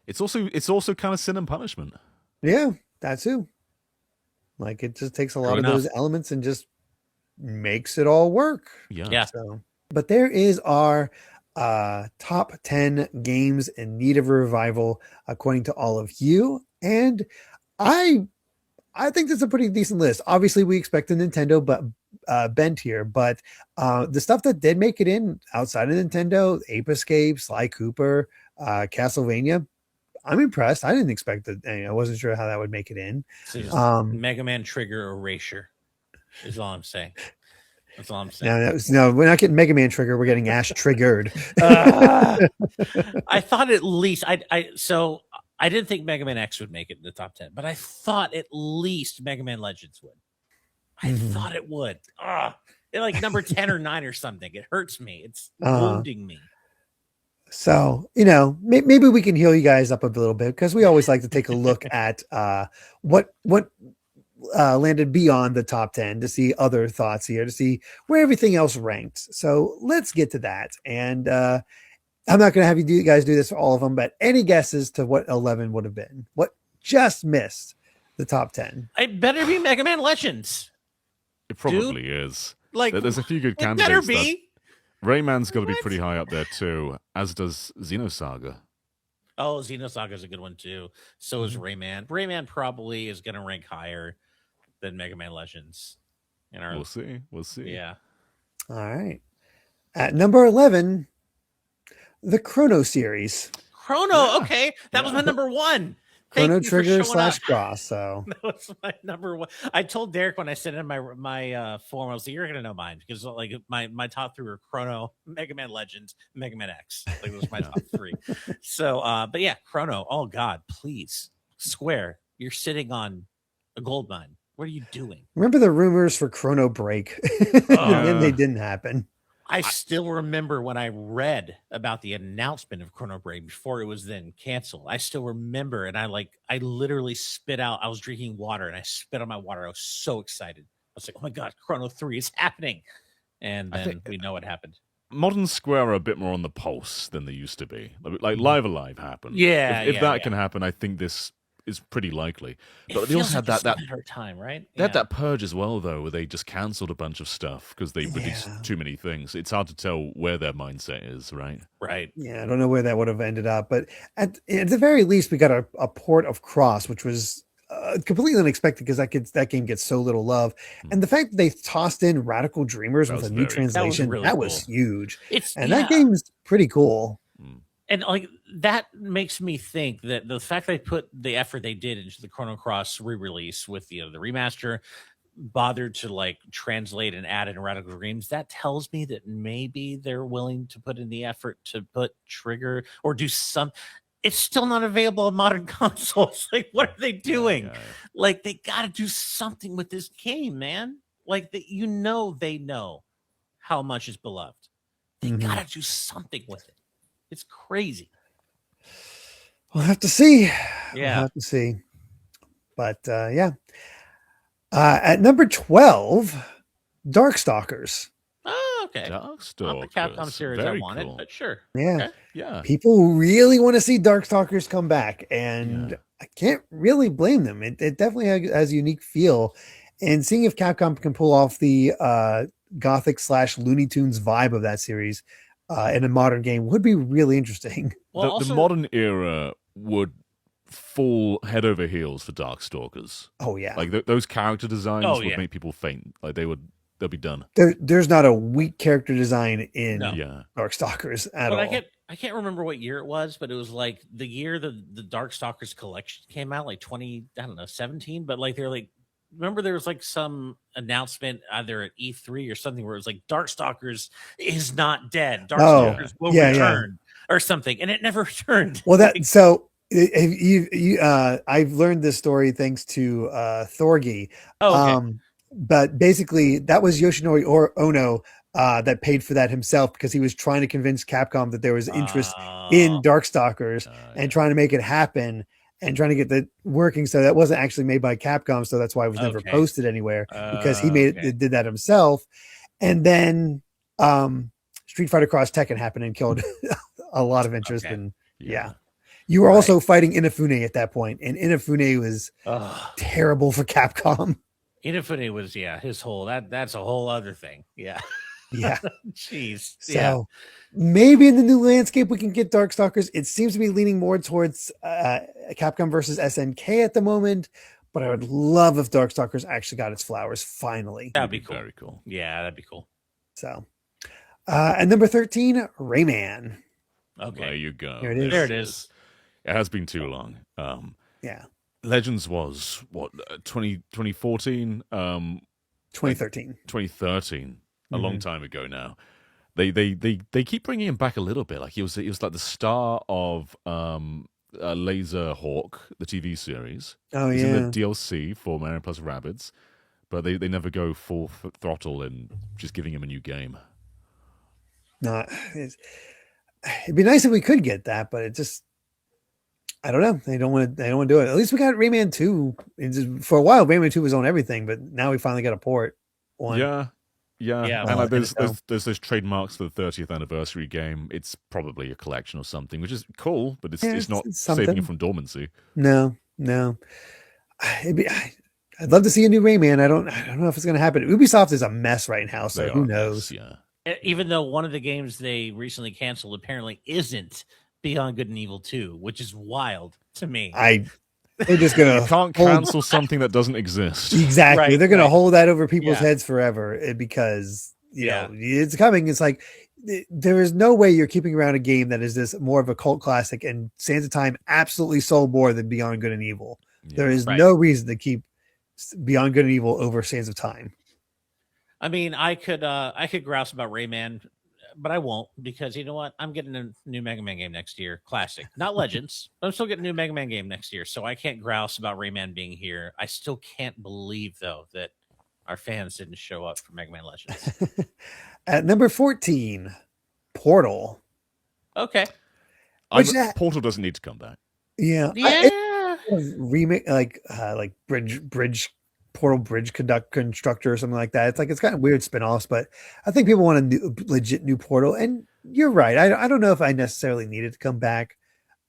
It's also kind of Sin and Punishment. Yeah, that too. Like it just takes a lot of those elements and just makes it all work. Yeah. So, but there is our top 10 games in need of a revival, according to all of you. And I think that's a pretty decent list. Obviously, we expect a Nintendo bent here, but the stuff that did make it in outside of Nintendo, Ape Escape, Sly Cooper, Castlevania, I'm impressed. I didn't expect that. I wasn't sure how that would make it in. Mega Man Trigger Erasure is all I'm saying. That's all I'm saying. No, we're not getting Mega Man Trigger. We're getting Ash Triggered. I thought at least so I didn't think Mega Man X would make it in the top 10, but I thought at least Mega Man Legends would. I thought it would. Like number 10 or 9 or something. It hurts me. It's wounding me. So, maybe we can heal you guys up a little bit, because we always like to take a look at what landed beyond the top 10 to see other thoughts here, to see where everything else ranked. So let's get to that. And I'm not going to have you guys do this for all of them, but any guesses to what 11 would have been? What just missed the top 10? It better be Mega Man Legends. It probably is. Like, there's a few good it candidates. better be. Rayman's got to be pretty high up there too, as does Xenosaga. Oh, Xenosaga is a good one too. So is Rayman. Rayman probably is going to rank higher than Mega Man Legends. We'll see. Yeah. All right. At number 11, the Chrono series. Chrono. Okay. That was my number 1. Chrono Trigger / Cross. So that was my number 1. I told Derrick when I sent in my form, I was like, "You're gonna know mine," because like my top 3 were Chrono, Mega Man Legends, Mega Man X. Like those were my top 3. So, but yeah, Chrono. Oh God, please, Square, you're sitting on a gold mine. What are you doing? Remember the rumors for Chrono Break, and then they didn't happen. I still remember when I read about the announcement of Chrono Break before it was then canceled. I still remember, and I literally spit out. I was drinking water, and I spit on my water. I was so excited. I was like, "Oh my God, Chrono 3 is happening!" And then we know what happened. Modern Square are a bit more on the pulse than they used to be. Like Live Alive happened. Yeah, if that can happen, I think this is pretty likely. But they also had that time, right? They had that purge as well, though, where they just cancelled a bunch of stuff because they released too many things. It's hard to tell where their mindset is, right? Right. Yeah, I don't know where that would have ended up, but at the very least, we got a port of Cross, which was completely unexpected because that game gets so little love, and the fact that they tossed in Radical Dreamers with a new translation that was huge. That game is pretty cool. And like that makes me think that the fact they put the effort they did into the Chrono Cross re-release with the remaster, bothered to like translate and add in Radical Dreams, that tells me that maybe they're willing to put in the effort to put Trigger or do some. It's still not available on modern consoles. Like, what are they doing? Yeah. Like, they got to do something with this game, man. Like, they know how much is beloved. They got to do something with it. It's crazy. We'll have to see. Yeah. We'll have to see. But yeah. At number 12, Darkstalkers. Oh, okay. Darkstalkers. Not the Capcom series I wanted, but sure. Yeah. Okay. Yeah. People really want to see Darkstalkers come back, and I can't really blame them. It definitely has a unique feel. And seeing if Capcom can pull off the Gothic / Looney Tunes vibe of that series in a modern game would be really interesting. Well, the modern era would fall head over heels for Darkstalkers. Oh yeah, like those character designs would make people faint. Like they'll be done. There's not a weak character design in Darkstalkers at all. I can't remember what year it was, but it was like the year the Darkstalkers collection came out, like 17, but like they're like. Remember there was like some announcement either at E3 or something where it was like Darkstalkers is not dead. Darkstalkers will return or something. And it never returned. Well, I've learned this story thanks to Thorgy. Oh, okay. But basically that was Yoshinori Ono that paid for that himself because he was trying to convince Capcom that there was interest in Darkstalkers and trying to make it happen. And trying to get that working, so that wasn't actually made by Capcom, so that's why it was never posted anywhere because he did that himself. And then Street Fighter Cross Tekken happened and killed a lot of interest. And you were also fighting Inafune at that point, and Inafune was terrible for Capcom. Inafune was his whole that's a whole other thing. Yeah. Jeez. So maybe in the new landscape we can get Darkstalkers. It seems to be leaning more towards Capcom versus SNK at the moment, but I would love if Darkstalkers actually got its flowers finally. That'd be cool. Very cool. Yeah, that'd be cool. So at number 13, Rayman. Okay. There you go. There it is. It has been too long. Legends was what 2014 2013 a long time ago now. They keep bringing him back a little bit. Like he was like the star of Laser Hawk, the TV series. Oh He's in the yeah. DLC for Mario plus Rabbids, but they never go full throttle in just giving him a new game. No, it'd be nice if we could get that, but it just I don't know. They don't want to. They don't want to do it. At least we got Rayman 2. For a while, Rayman 2 was on everything, but now we finally got a port. On. Yeah. Oh, And like, and there's those trademarks for the 30th anniversary game. It's probably a collection or something, which is cool, but it's not it's saving something. it from dormancy. No. I'd love to see a new Rayman. I don't know if it's going to happen. Ubisoft is a mess right now, so They who are, knows? yes, Even though one of the games they recently canceled apparently isn't Beyond Good and Evil 2, which is wild to me. They're just gonna You can't cancel something that doesn't exist. Exactly. Right, They're gonna right. hold that over people's Yeah. heads forever because you Yeah. know it's coming. It's like there is no way you're keeping around a game that is this more of a cult classic, and Sands of Time absolutely sold more than Beyond Good and Evil. There is Right. no reason to keep Beyond Good and Evil over Sands of Time. I mean, I could grouse about Rayman, but I won't, because you know what? I'm getting a new Mega Man game next year. Classic. Not Legends, but I'm still getting a new Mega Man game next year. So I can't grouse about Rayman being here. I still can't believe, though, that our fans didn't show up for Mega Man Legends. At number 14, Portal. Okay. Portal doesn't need to come back. Yeah. Yeah. Remake like bridge Portal Bridge Constructor or something like that. It's like it's kind of weird spin-offs, but I think people want a legit new Portal. And you're right. I don't know if I necessarily need it to come back.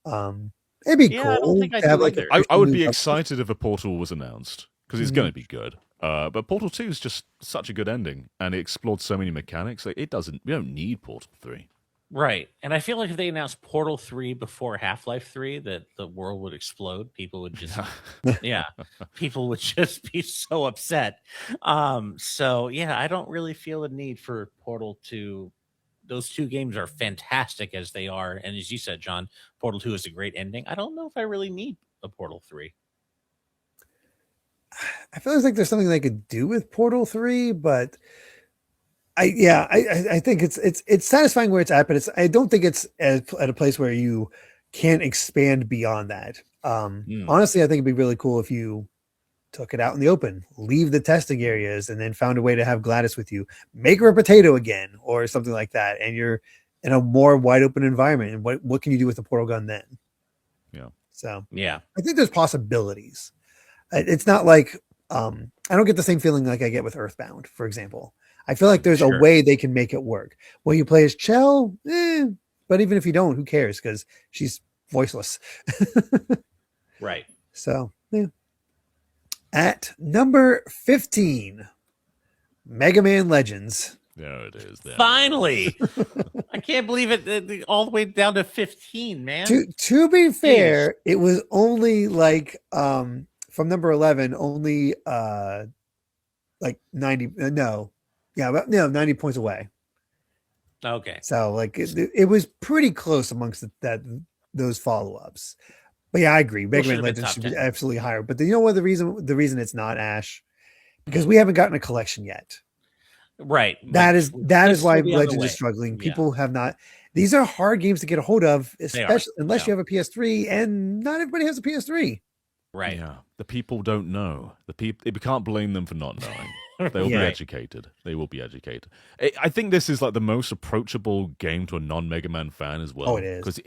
It'd be cool. I don't think I to have do like either. I would be new- excited if a Portal was announced because it's going to be good. But Portal 2 is just such a good ending, and it explored so many mechanics. Like, we don't need Portal 3. Right. And I feel like if they announced Portal 3 before Half-Life 3, that the world would explode. People would just people would just be so upset. So yeah, I don't really feel the need for Portal 2. Those two games are fantastic as they are. And as you said, John, Portal 2 is a great ending. I don't know if I really need a Portal 3. I feel like there's something they could do with Portal 3, but I think it's satisfying where it's at, but I don't think it's at a place where you can't expand beyond that. Honestly, I think it'd be really cool if you took it out in the open, leave the testing areas, and then found a way to have Gladys with you, make her a potato again, or something like that, and you're in a more wide open environment. And what can you do with the portal gun then? Yeah. So yeah, I think there's possibilities. It's not like I don't get the same feeling like I get with Earthbound, for example. I feel like there's a way they can make it work. Will you play as Chell? But even if you don't, who cares? Because she's voiceless. right. So, yeah. At number 15, Mega Man Legends. There it is. Finally. I can't believe it all the way down to 15, man. To be fair, it was only like from number 11, only like 90 90 points away. Okay. So like it was pretty close amongst those follow-ups. But yeah, I agree. Mega Man Legends should be absolutely higher. But you know what the reason it's not, Ash? Because we haven't gotten a collection yet. Right. That is why Legends is struggling. People have not. These are hard games to get a hold of, especially unless you have a PS3, and not everybody has a PS3. Right. Yeah. The people don't know. We can't blame them for not knowing. They'll be educated. They will be educated. I think this is like the most approachable game to a non-Mega Man fan as well. Oh, it is. Because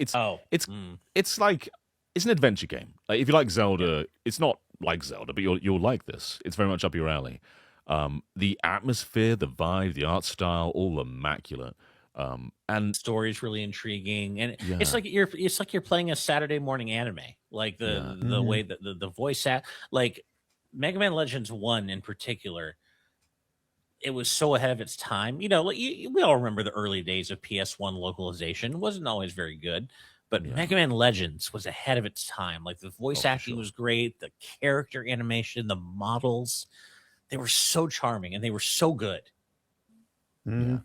it's like it's an adventure game. Like if you like Zelda, it's not like Zelda, but you'll like this. It's very much up your alley. The atmosphere, the vibe, the art style, all immaculate. And story is really intriguing, and it's like you're playing a Saturday morning anime. Like the way that the voice like Mega Man Legends 1 in particular, it was so ahead of its time. You know, we all remember the early days of PS1 localization. It wasn't always very good, but Mega Man Legends was ahead of its time. Like the voice acting was great, the character animation, the models, they were so charming and they were so good. Yeah.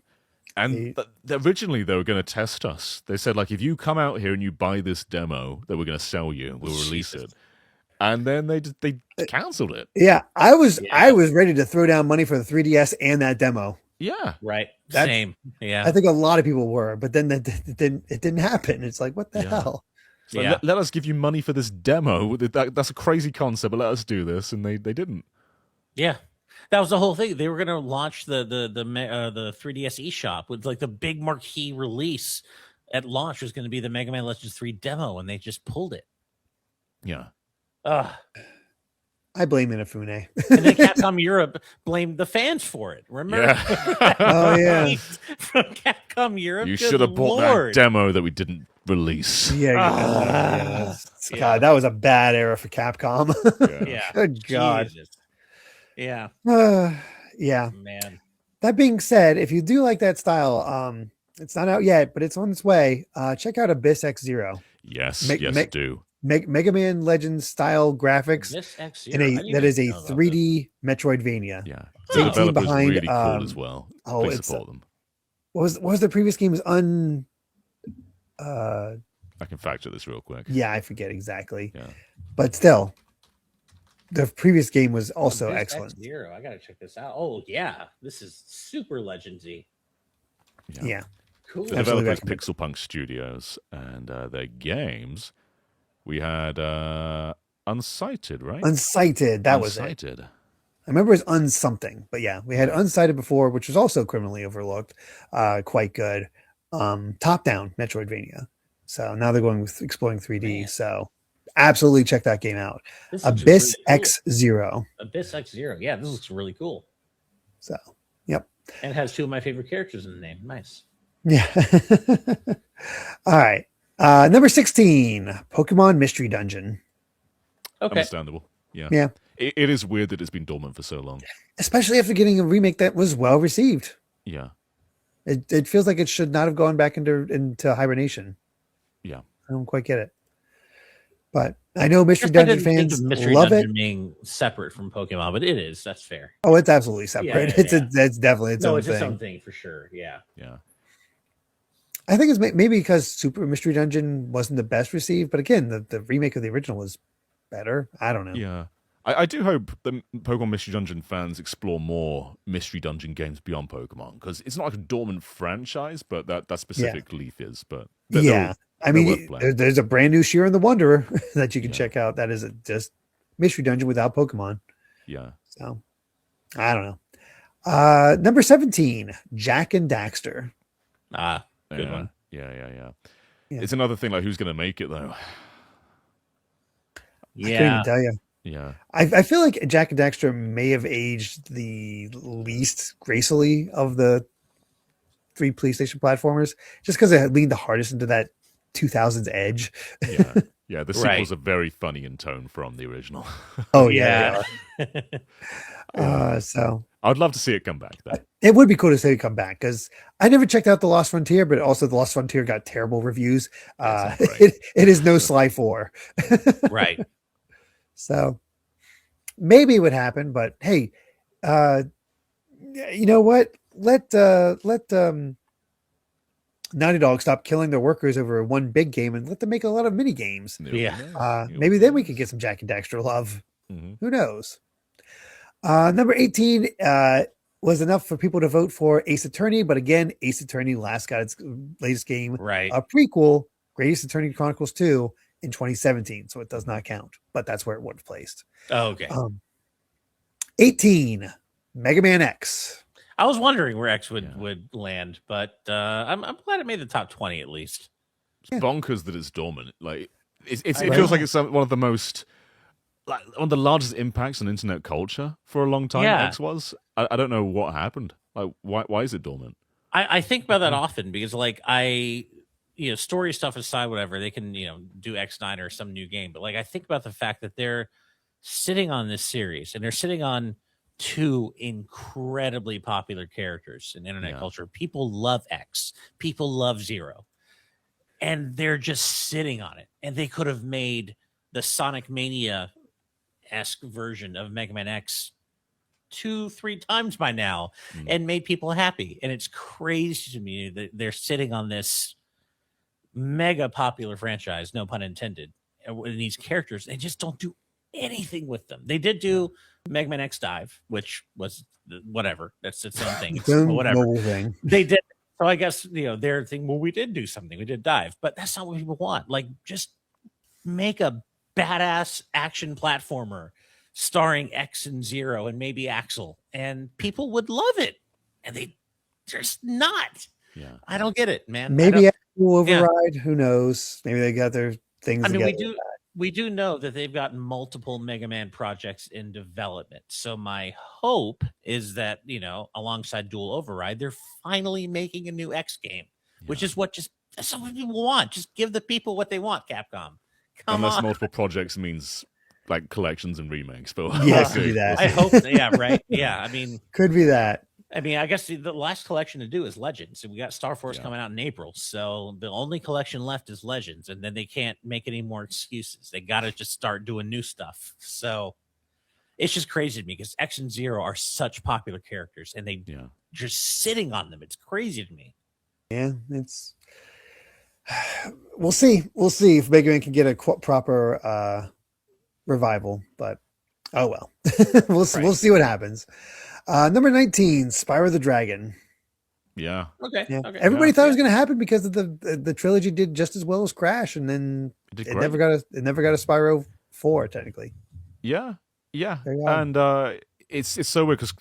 And originally they were going to test us. They said, like, if you come out here and you buy this demo that we're going to sell you, we'll release it. And then they canceled it. Yeah, I was ready to throw down money for the 3DS and that demo. Yeah, right. Same. Yeah, I think a lot of people were, but then it didn't happen. It's like, what the hell? So let us give you money for this demo. That's a crazy concept, but let us do this, and they didn't. Yeah, that was the whole thing. They were going to launch the 3DS eShop with like the big marquee release at launch was going to be the Mega Man Legends 3 demo, and they just pulled it. Yeah. I blame Inafune. And then Capcom Europe blamed the fans for it. Remember? Yeah. Oh yeah. From Capcom Europe. You should have bought that demo that we didn't release. Yeah. God, that was a bad era for Capcom. Yeah. Good God. Jesus. Yeah. Yeah. Man. That being said, if you do like that style, it's not out yet, but it's on its way. Check out Abyss X Zero. Yes, do. Mega Man Legends style graphics that is a 3D Metroidvania. Yeah, the developer behind really cool as well. Oh, support them. What was the previous game? I can fact check this real quick. Yeah, I forget exactly. Yeah, but still, the previous game was also excellent. X-Zero. I gotta check this out. Oh yeah, this is super legendy. Yeah. Cool. The developers Pixel Punk Studios, and their games. We had Unsighted, right? Unsighted, that was it. I remember it was Unsomething, but yeah, we had Unsighted before, which was also criminally overlooked. Quite good. Top-down Metroidvania. So now they're going with exploring 3D. Man. So absolutely check that game out. Abyss really X Zero. Abyss X Zero. Yeah, this looks really cool. So, yep. And it has two of my favorite characters in the name. Nice. Yeah. All right. Number 16, Pokemon Mystery Dungeon. Okay. Understandable. Yeah. Yeah. It is weird that it's been dormant for so long. Especially after getting a remake that was well received. Yeah. It feels like it should not have gone back into hibernation. Yeah. I don't quite get it. But I know Mystery Dungeon fans love it. Being separate from Pokemon, but it is. That's fair. Oh, it's absolutely separate. It's definitely its own thing. It's its own thing for sure. Yeah. Yeah. I think it's maybe because Super Mystery Dungeon wasn't the best received, but again, the remake of the original was better. I don't know. Yeah. I do hope the Pokemon Mystery Dungeon fans explore more Mystery Dungeon games beyond Pokemon, because it's not like a dormant franchise, but that specific Leaf is. But I mean, there's a brand new Sheer and the Wanderer that you can check out. That is just Mystery Dungeon without Pokemon. Yeah. So, I don't know. Number 17, Jak and Daxter. Good one. Yeah. It's another thing, like, who's going to make it, though? I couldn't even tell you. Yeah. I feel like Jak and Daxter may have aged the least gracefully of the 3 PlayStation platformers, just because it leaned the hardest into that 2000s edge. Yeah, the sequels are very funny in tone from the original. Oh, yeah. So I'd love to see it come back, though. It would be cool to see it come back, because I never checked out The Lost Frontier, but also The Lost Frontier got terrible reviews. It is no Sly 4. Right. So maybe it would happen, but hey, you know what? Let Naughty Dog stop killing their workers over one big game and let them make a lot of mini games. Yeah. Maybe then we could get some Jak and Daxter love. Mm-hmm. Who knows? Number 18 was enough for people to vote for Ace Attorney, but again, Ace Attorney last got its latest game, a prequel, Great Ace Attorney Chronicles 2, in 2017, so it does not count, but that's where it would have placed. Oh, okay. 18, Mega Man X. I was wondering where X would land, but I'm glad it made the top 20 at least. It's bonkers that it's dormant. Like it feels like it's one of the most, like, one of the largest impacts on internet culture for a long time. X was. I don't know what happened. Like, why is it dormant? I think about that often because, like, story stuff aside, whatever, they can, do X9 or some new game. But, like, I think about the fact that they're sitting on this series and they're sitting on 2 incredibly popular characters in internet culture. People love X. People love Zero. And they're just sitting on it. And they could have made the Sonic Mania-esque version of Mega Man X 2-3 times by now and made people happy. And it's crazy to me that they're sitting on this mega popular franchise, no pun intended, and these characters, they just don't do anything with them. They did do Mega Man X Dive, which was whatever. That's its own thing. Whatever. They did. So I guess, their thing, well, we did do something. We did Dive, but that's not what people want. Like, just make a badass action platformer starring X and Zero and maybe Axel, and people would love it. And they just not. Yeah. I don't get it, man. Maybe will override. Who knows? Maybe they got their things. I mean, together. we do know that they've got multiple Mega Man projects in development. So my hope is that, alongside Dual Override, they're finally making a new X game, which is that's what people want. Just give the people what they want, Capcom. Unless multiple projects means like collections and remakes, but could be that. I hope, right? Yeah, I mean, could be that. I mean, I guess the last collection to do is Legends, and we got Star Force coming out in April. So the only collection left is Legends, and then they can't make any more excuses. They got to just start doing new stuff. So it's just crazy to me because X and Zero are such popular characters, and they just sitting on them. It's crazy to me. Yeah, it's. We'll see. We'll see if Mega Man can get a proper revival, but oh well. We'll see what happens. Number 19, Spyro the Dragon. Yeah. Okay. Yeah. Everybody thought it was going to happen because of the trilogy did just as well as Crash, and then it never got a Spyro 4 technically. Yeah. And it's so weird because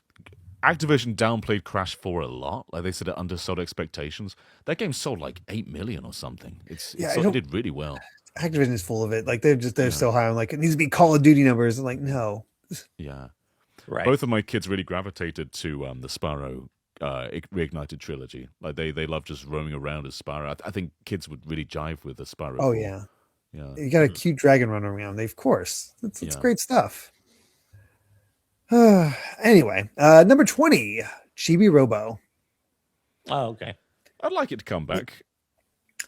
Activision downplayed Crash 4 a lot. Like they said it undersold expectations. That game sold like 8 million or something. It did really well. Activision is full of it. Like they're so high on like it needs to be Call of Duty numbers. I'm like, no. Yeah. Right. Both of my kids really gravitated to the Spyro Reignited trilogy. Like they love just roaming around as Spyro. I think kids would really jive with the Spyro. Oh 4. yeah. You got a cute dragon running around. Of course, it's great stuff. Anyway, number 20, Chibi Robo. Oh, okay. I'd like it to come back.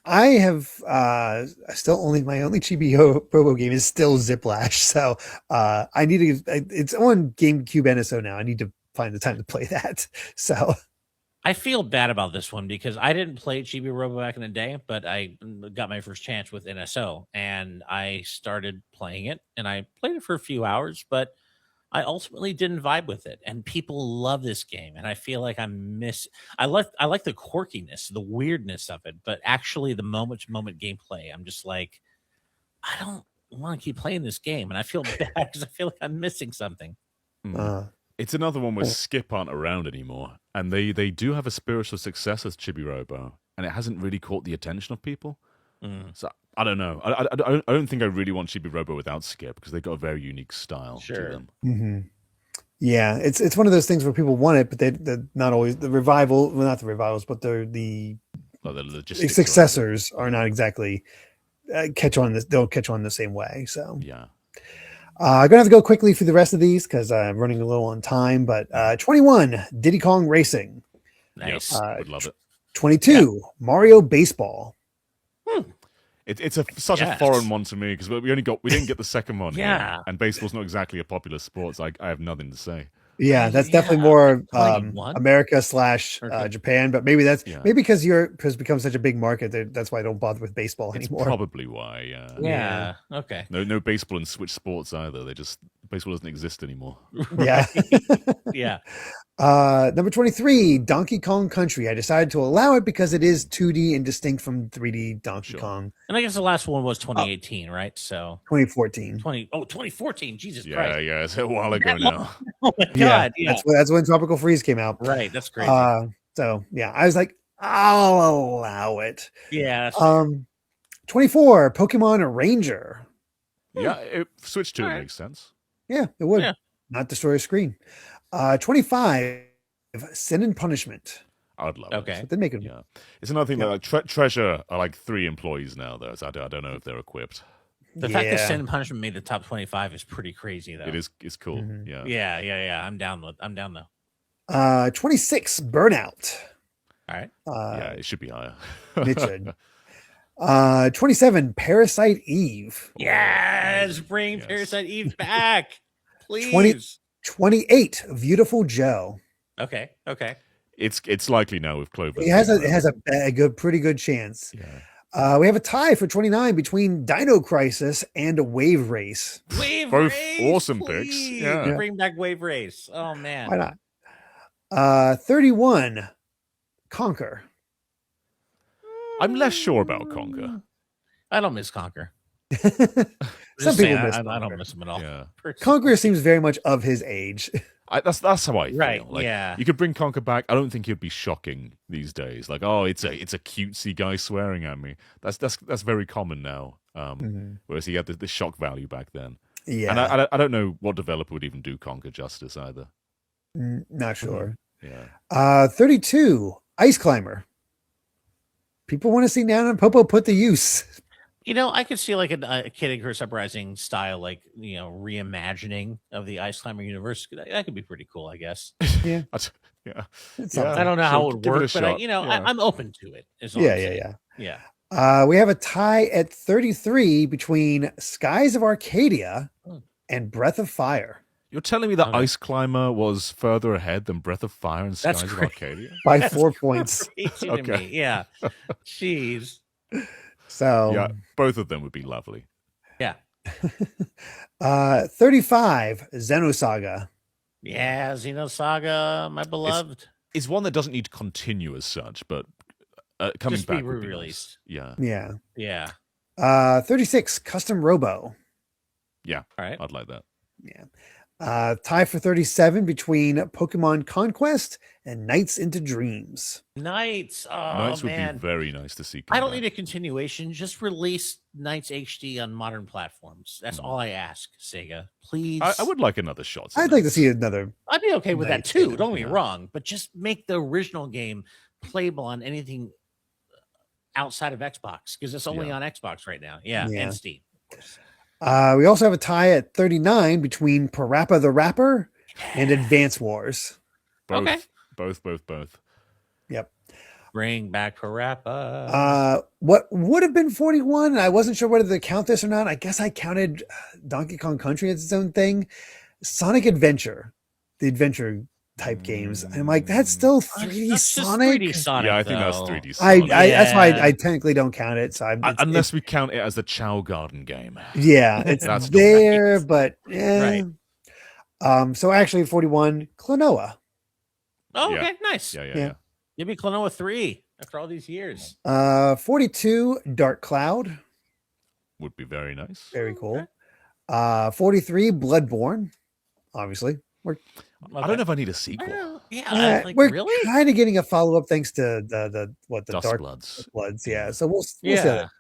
I have my only Chibi Robo game is still Ziplash, so I need to. It's on GameCube NSO now. I need to find the time to play that. So I feel bad about this one because I didn't play Chibi Robo back in the day, but I got my first chance with NSO and I started playing it and I played it for a few hours, but I ultimately didn't vibe with it, and people love this game, and I feel like I like the quirkiness, the weirdness of it, but actually the moment-to-moment gameplay, I'm just like, I don't want to keep playing this game, and I feel bad because I feel like I'm missing something. It's another one where Skip aren't around anymore, and they do have a spiritual successor as Chibi Robo, and it hasn't really caught the attention of people. So I don't know. I don't think I really want Chibi Robo without Skip because they've got a very unique style to them. Mm-hmm. Yeah, it's one of those things where people want it, but they're not always the revival. Well, not the revivals, but the logistics successors are not exactly catch on this. They'll catch on the same way. So yeah. I'm gonna have to go quickly through the rest of these because I'm running a little on time. But 21, Diddy Kong Racing. Nice. Would love it. 22, Mario Baseball. It's such a foreign one to me because we didn't get the second one. Yeah, here, and baseball's not exactly a popular sport. So I have nothing to say. Yeah, that's definitely more America / Japan, but maybe maybe because Europe has become such a big market that's why I don't bother with baseball anymore. Probably why. Yeah. Okay. No baseball in Switch Sports either. Baseball doesn't exist anymore. Yeah. Yeah. Number 23, Donkey Kong Country. I decided to allow it because it is 2D and distinct from 3D Donkey Kong. And I guess the last one was 2018, right? So 2014. 2014. Jesus Christ. Yeah, it's a while ago now. Oh my God. Yeah. That's when Tropical Freeze came out. Right. That's crazy. So yeah, I was like, I'll allow it. Yeah. 24, Pokemon Ranger. Yeah, Switch 2 makes sense. Yeah, it would. Yeah. Not destroy a screen. 25, Sin and Punishment. I'd love it. They make it. Yeah, it's another thing like Treasure are like 3 employees now, though. So I don't know if they're equipped. The fact that Sin and Punishment made the top 25 is pretty crazy, though. It's cool. Mm-hmm. Yeah. I'm down though. 26, Burnout. All right. Yeah, it should be higher. It should. 27, Parasite Eve. Yes, bring Parasite Eve back, please. 28, Beautiful Joe. Okay. It's likely now with Clover. It has a pretty good chance. Yeah. We have a tie for 29 between Dino Crisis and Wave Race. Both awesome picks. Yeah. Bring back Wave Race. Oh man. Why not? 31, Conquer. I'm less sure about Conquer. I don't miss Conquer. Some Just people saying, miss I Conqueror. don't miss him at all. Yeah. Conqueror seems very much of his age. That's how I feel. Right, Like, yeah. you could bring Conker back. I don't think he'd be shocking these days. Like, oh, it's a cutesy guy swearing at me. That's very common now. Whereas he had the shock value back then. Yeah, And I don't know what developer would even do Conker justice either. not sure. Yeah. 32 Ice Climber. People want to see Nana and Popo put the use. I could see like a Kid Icarus Uprising style, like reimagining of the Ice Climber universe. That could be pretty cool, I guess. Yeah, Yeah. it's Yeah. something. I don't know how it would give it a work, but shot. I'm open to it. Is all I'm saying. Yeah. We have a tie at 33 between Skies of Arcadia and Breath of Fire You're telling me that Okay. Ice Climber was further ahead than Breath of Fire and That's Skies of great. Arcadia? by That's 4 points. Crazy to Okay. me. Yeah. Jeez. So, Yeah, both of them would be lovely. Yeah. 35 Xenosaga. Yeah. Xenosaga, my beloved. It's one that doesn't need to continue as such, but coming Just be back would be re-released. nice. Yeah. Yeah. 36 Custom Robo. Yeah, All right. I'd like that. Yeah. Tie for 37 between Pokemon Conquest and Nights into Dreams. Knights. Oh, Nights would man. be very nice to see. Come I don't back. need a continuation. Just release Knights HD on modern platforms. That's Mm. all I ask, Sega. Please. I would like another shot. I'd like to see another. I'd be okay with that Knights, too. yeah. Don't get me Yeah. wrong, but just make the original game playable on anything outside of Xbox because it's only Yeah. on Xbox right now. Yeah, Yeah. and Steam. Of course. We also have a tie at 39 between Parappa the Rapper and Advance Wars. Both, Okay. both. Yep. Bring back Parappa. What would have been 41? I wasn't sure whether to count this or not. I guess I counted Donkey Kong Country as its own thing. Sonic Adventure, the adventure type games. I'm like, that's still 3D That's just Sonic. 3D Sonic. Yeah, I think that's though. 3D. I Sonic. that's why Yeah. I technically don't count it. So I'm Unless we count it as the Chow Garden game. yeah, it's That's there, right. but yeah. So actually 41 Klonoa. Oh, Yeah. okay, nice. Yeah. Give me Klonoa 3 after all these years. 42 Dark Cloud. Would be very nice. Very cool. 43 Bloodborne. Obviously. I don't know if I need a sequel. Yeah, like, we're really? kind of getting a follow-up thanks to the Dust Dark Bloods. Bloods. Yeah. So we'll see Yeah. that.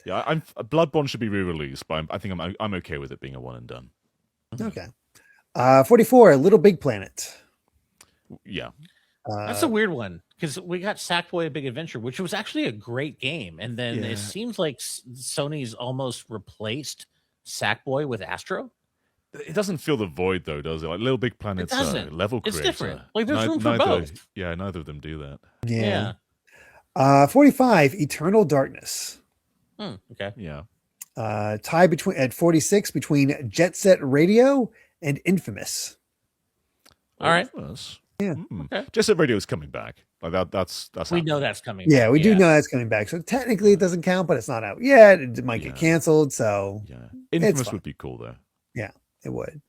Yeah, Bloodborne should be re-released, but I think I'm okay with it being a one and done. Okay. 44 Little Big Planet. Yeah, That's a weird one because we got Sackboy: A Big Adventure, which was actually a great game, and then Yeah. it seems like Sony's almost replaced Sackboy with Astro. it doesn't fill the void though, does it? Like Little Big Planet's doesn't. level It's creator. different. Like, there's room for both. Yeah, neither of them do that. Yeah. 45 Eternal Darkness. Okay. Yeah, Tie between at 46 between Jet Set Radio and Infamous. All right. Yeah. Okay. Just that radio's coming back. Like that's We happening. know that's coming. Yeah, back, we do know that's coming back. So technically it doesn't count, but it's not out yet. It might get Yeah. canceled. So Yeah, Infamous fine. would be cool though. it would.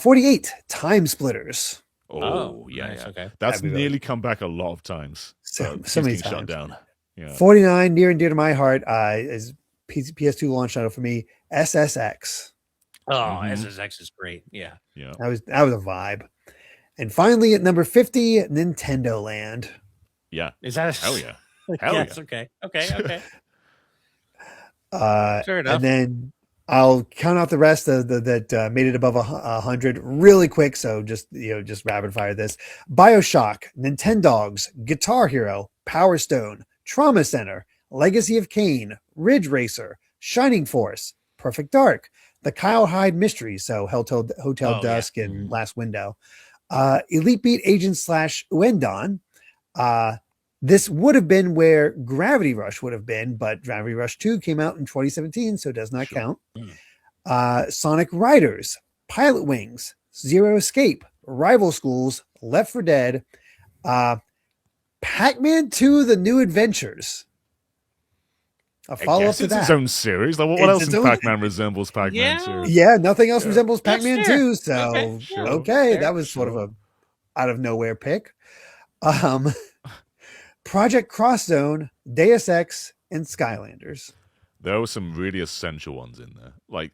48 Time Splitters. Oh, yeah, nice, yeah. Okay. That's That'd be really nearly come back a lot of times. So Keeps many getting shut times. down. Yeah. 49 near and dear to my heart is PS2 launch title for me. SSX. Oh, Mhm. SSX is great. Yeah. Yeah. That was a vibe. And finally at number 50, Nintendo Land. Yeah. Is that Hell yeah. Hell yes, yeah. Okay. Okay. Fair enough. And then I'll count out the rest that made it above 100 really quick. So just rapid fire this: BioShock, Nintendogs, Guitar Hero, Power Stone, Trauma Center, Legacy of Kain, Ridge Racer, Shining Force, Perfect Dark, The Kyle Hyde Mysteries, so Hotel Dusk and Last Window, Elite Beat Agent / Uendon. This would have been where Gravity Rush would have been, but Gravity Rush 2 came out in 2017, so it does not count. Sonic Riders, Pilot Wings, Zero Escape, Rival Schools, Left 4 Dead, Pac-Man 2: The New Adventures. A I follow-up guess to it's that. its own series. Like, what It's else its in own- Pac-Man resembles Pac-Man Yeah. series? Yeah, nothing else Yeah. resembles That's Pac-Man fair. 2, so Okay, sure. okay, Fair. that was sort of a out of nowhere pick. Project Cross Zone, Deus Ex, and Skylanders. There were some really essential ones in there. Like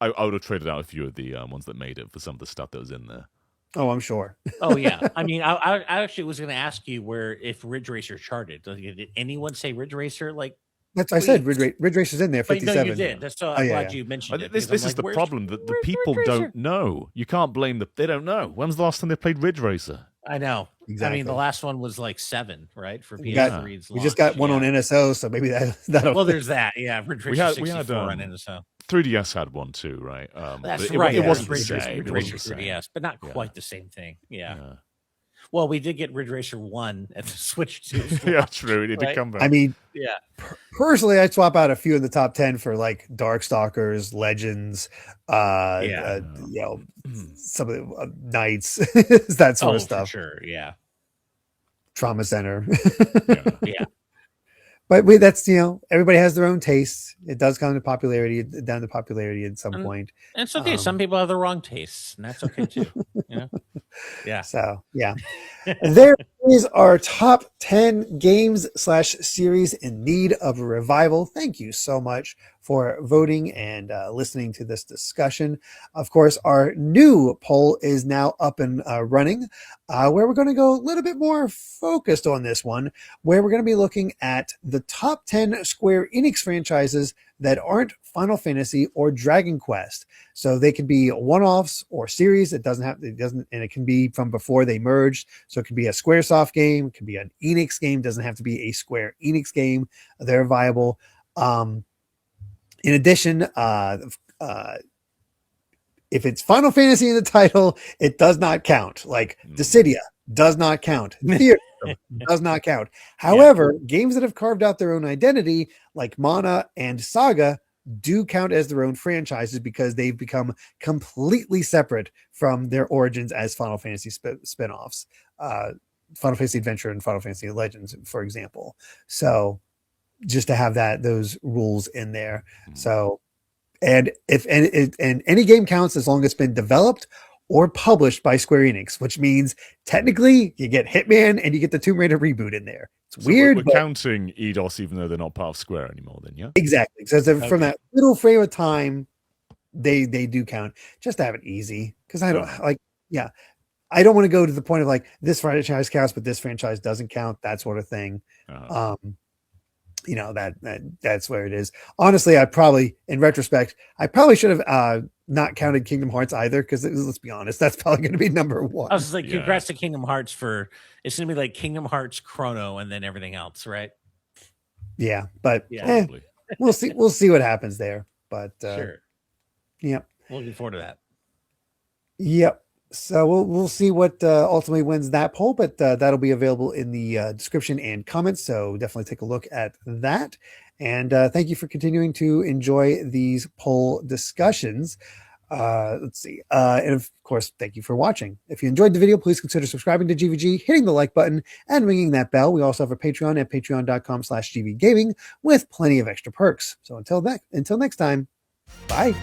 I would have traded out a few of the ones that made it for some of the stuff that was in there. Oh, I'm sure. Oh yeah, I mean, I actually was going to ask you where if Ridge Racer charted. Did anyone say Ridge Racer? Like That's I said. Ridge Racer's in there. But 57. no, you did. That's so I'm glad you mentioned it. This is the problem that the people don't know. You can't blame they don't know. When's the last time they played Ridge Racer? I know. Exactly. I mean, the last one was like 7, right? For PS3's we just got one on NSO, so maybe that'll. Well, there's that. Yeah, Ridge Racer 64 we had, on NSO. 3DS had one too, right? That's right. It wasn't the Ridge same. Racer 3DS, but not quite the same thing. Yeah. Well, we did get Ridge Racer 1 at the Switch too. Well, yeah, true. It did come back. I mean, yeah. Personally, I'd swap out a few in the top 10 for like Darkstalkers, Legends, you know, some of the Knights, that sort of stuff. For sure, yeah. Trauma Center. Yeah. But that's, you know, everybody has their own tastes. It does come to popularity, down to popularity at some point. And it's okay. Some people have the wrong tastes, and that's okay too. You know? Yeah. So, yeah. There is our top 10 games / series in need of a revival. Thank you so much for voting and listening to this discussion. Of course, our new poll is now up and running, where we're going to go a little bit more focused on this one, where we're going to be looking at the top 10 Square Enix franchises that aren't Final Fantasy or Dragon Quest. So they can be one-offs or series. And it can be from before they merged. So it can be a Squaresoft game, it can be an Enix game, doesn't have to be a Square Enix game. They're viable. In addition, if it's Final Fantasy in the title, it does not count. Like Dissidia does not count. Theater does not count. However, games that have carved out their own identity, like Mana and Saga, do count as their own franchises because they've become completely separate from their origins as Final Fantasy spin-offs. Final Fantasy Adventure and Final Fantasy Legends, for example. So just to have those rules in there. So, and any game counts as long as it's been developed or published by Square Enix, which means technically you get Hitman and you get the Tomb Raider reboot in there. It's weird. We're counting EDOS even though they're not part of Square anymore then, yeah? Exactly. So from that little frame of time, they do count, just to have it easy. Because I don't I don't want to go to the point of like this franchise counts, but this franchise doesn't count, that sort of thing. You know, that's where it is. Honestly, in retrospect, I probably should have not counted Kingdom Hearts either, because let's be honest, that's probably going to be number one. I was like, congrats to Kingdom Hearts it's going to be like Kingdom Hearts, Chrono, and then everything else, right? Yeah, but we'll see. We'll see what happens there. But sure. Yep. Looking forward to that. Yep. So we'll see what ultimately wins that poll, but that'll be available in the description and comments. So definitely take a look at that. And thank you for continuing to enjoy these poll discussions. Let's see. And of course, thank you for watching. If you enjoyed the video, please consider subscribing to GVG, hitting the like button, and ringing that bell. We also have a Patreon at patreon.com/GVGaming with plenty of extra perks. So until next time, bye.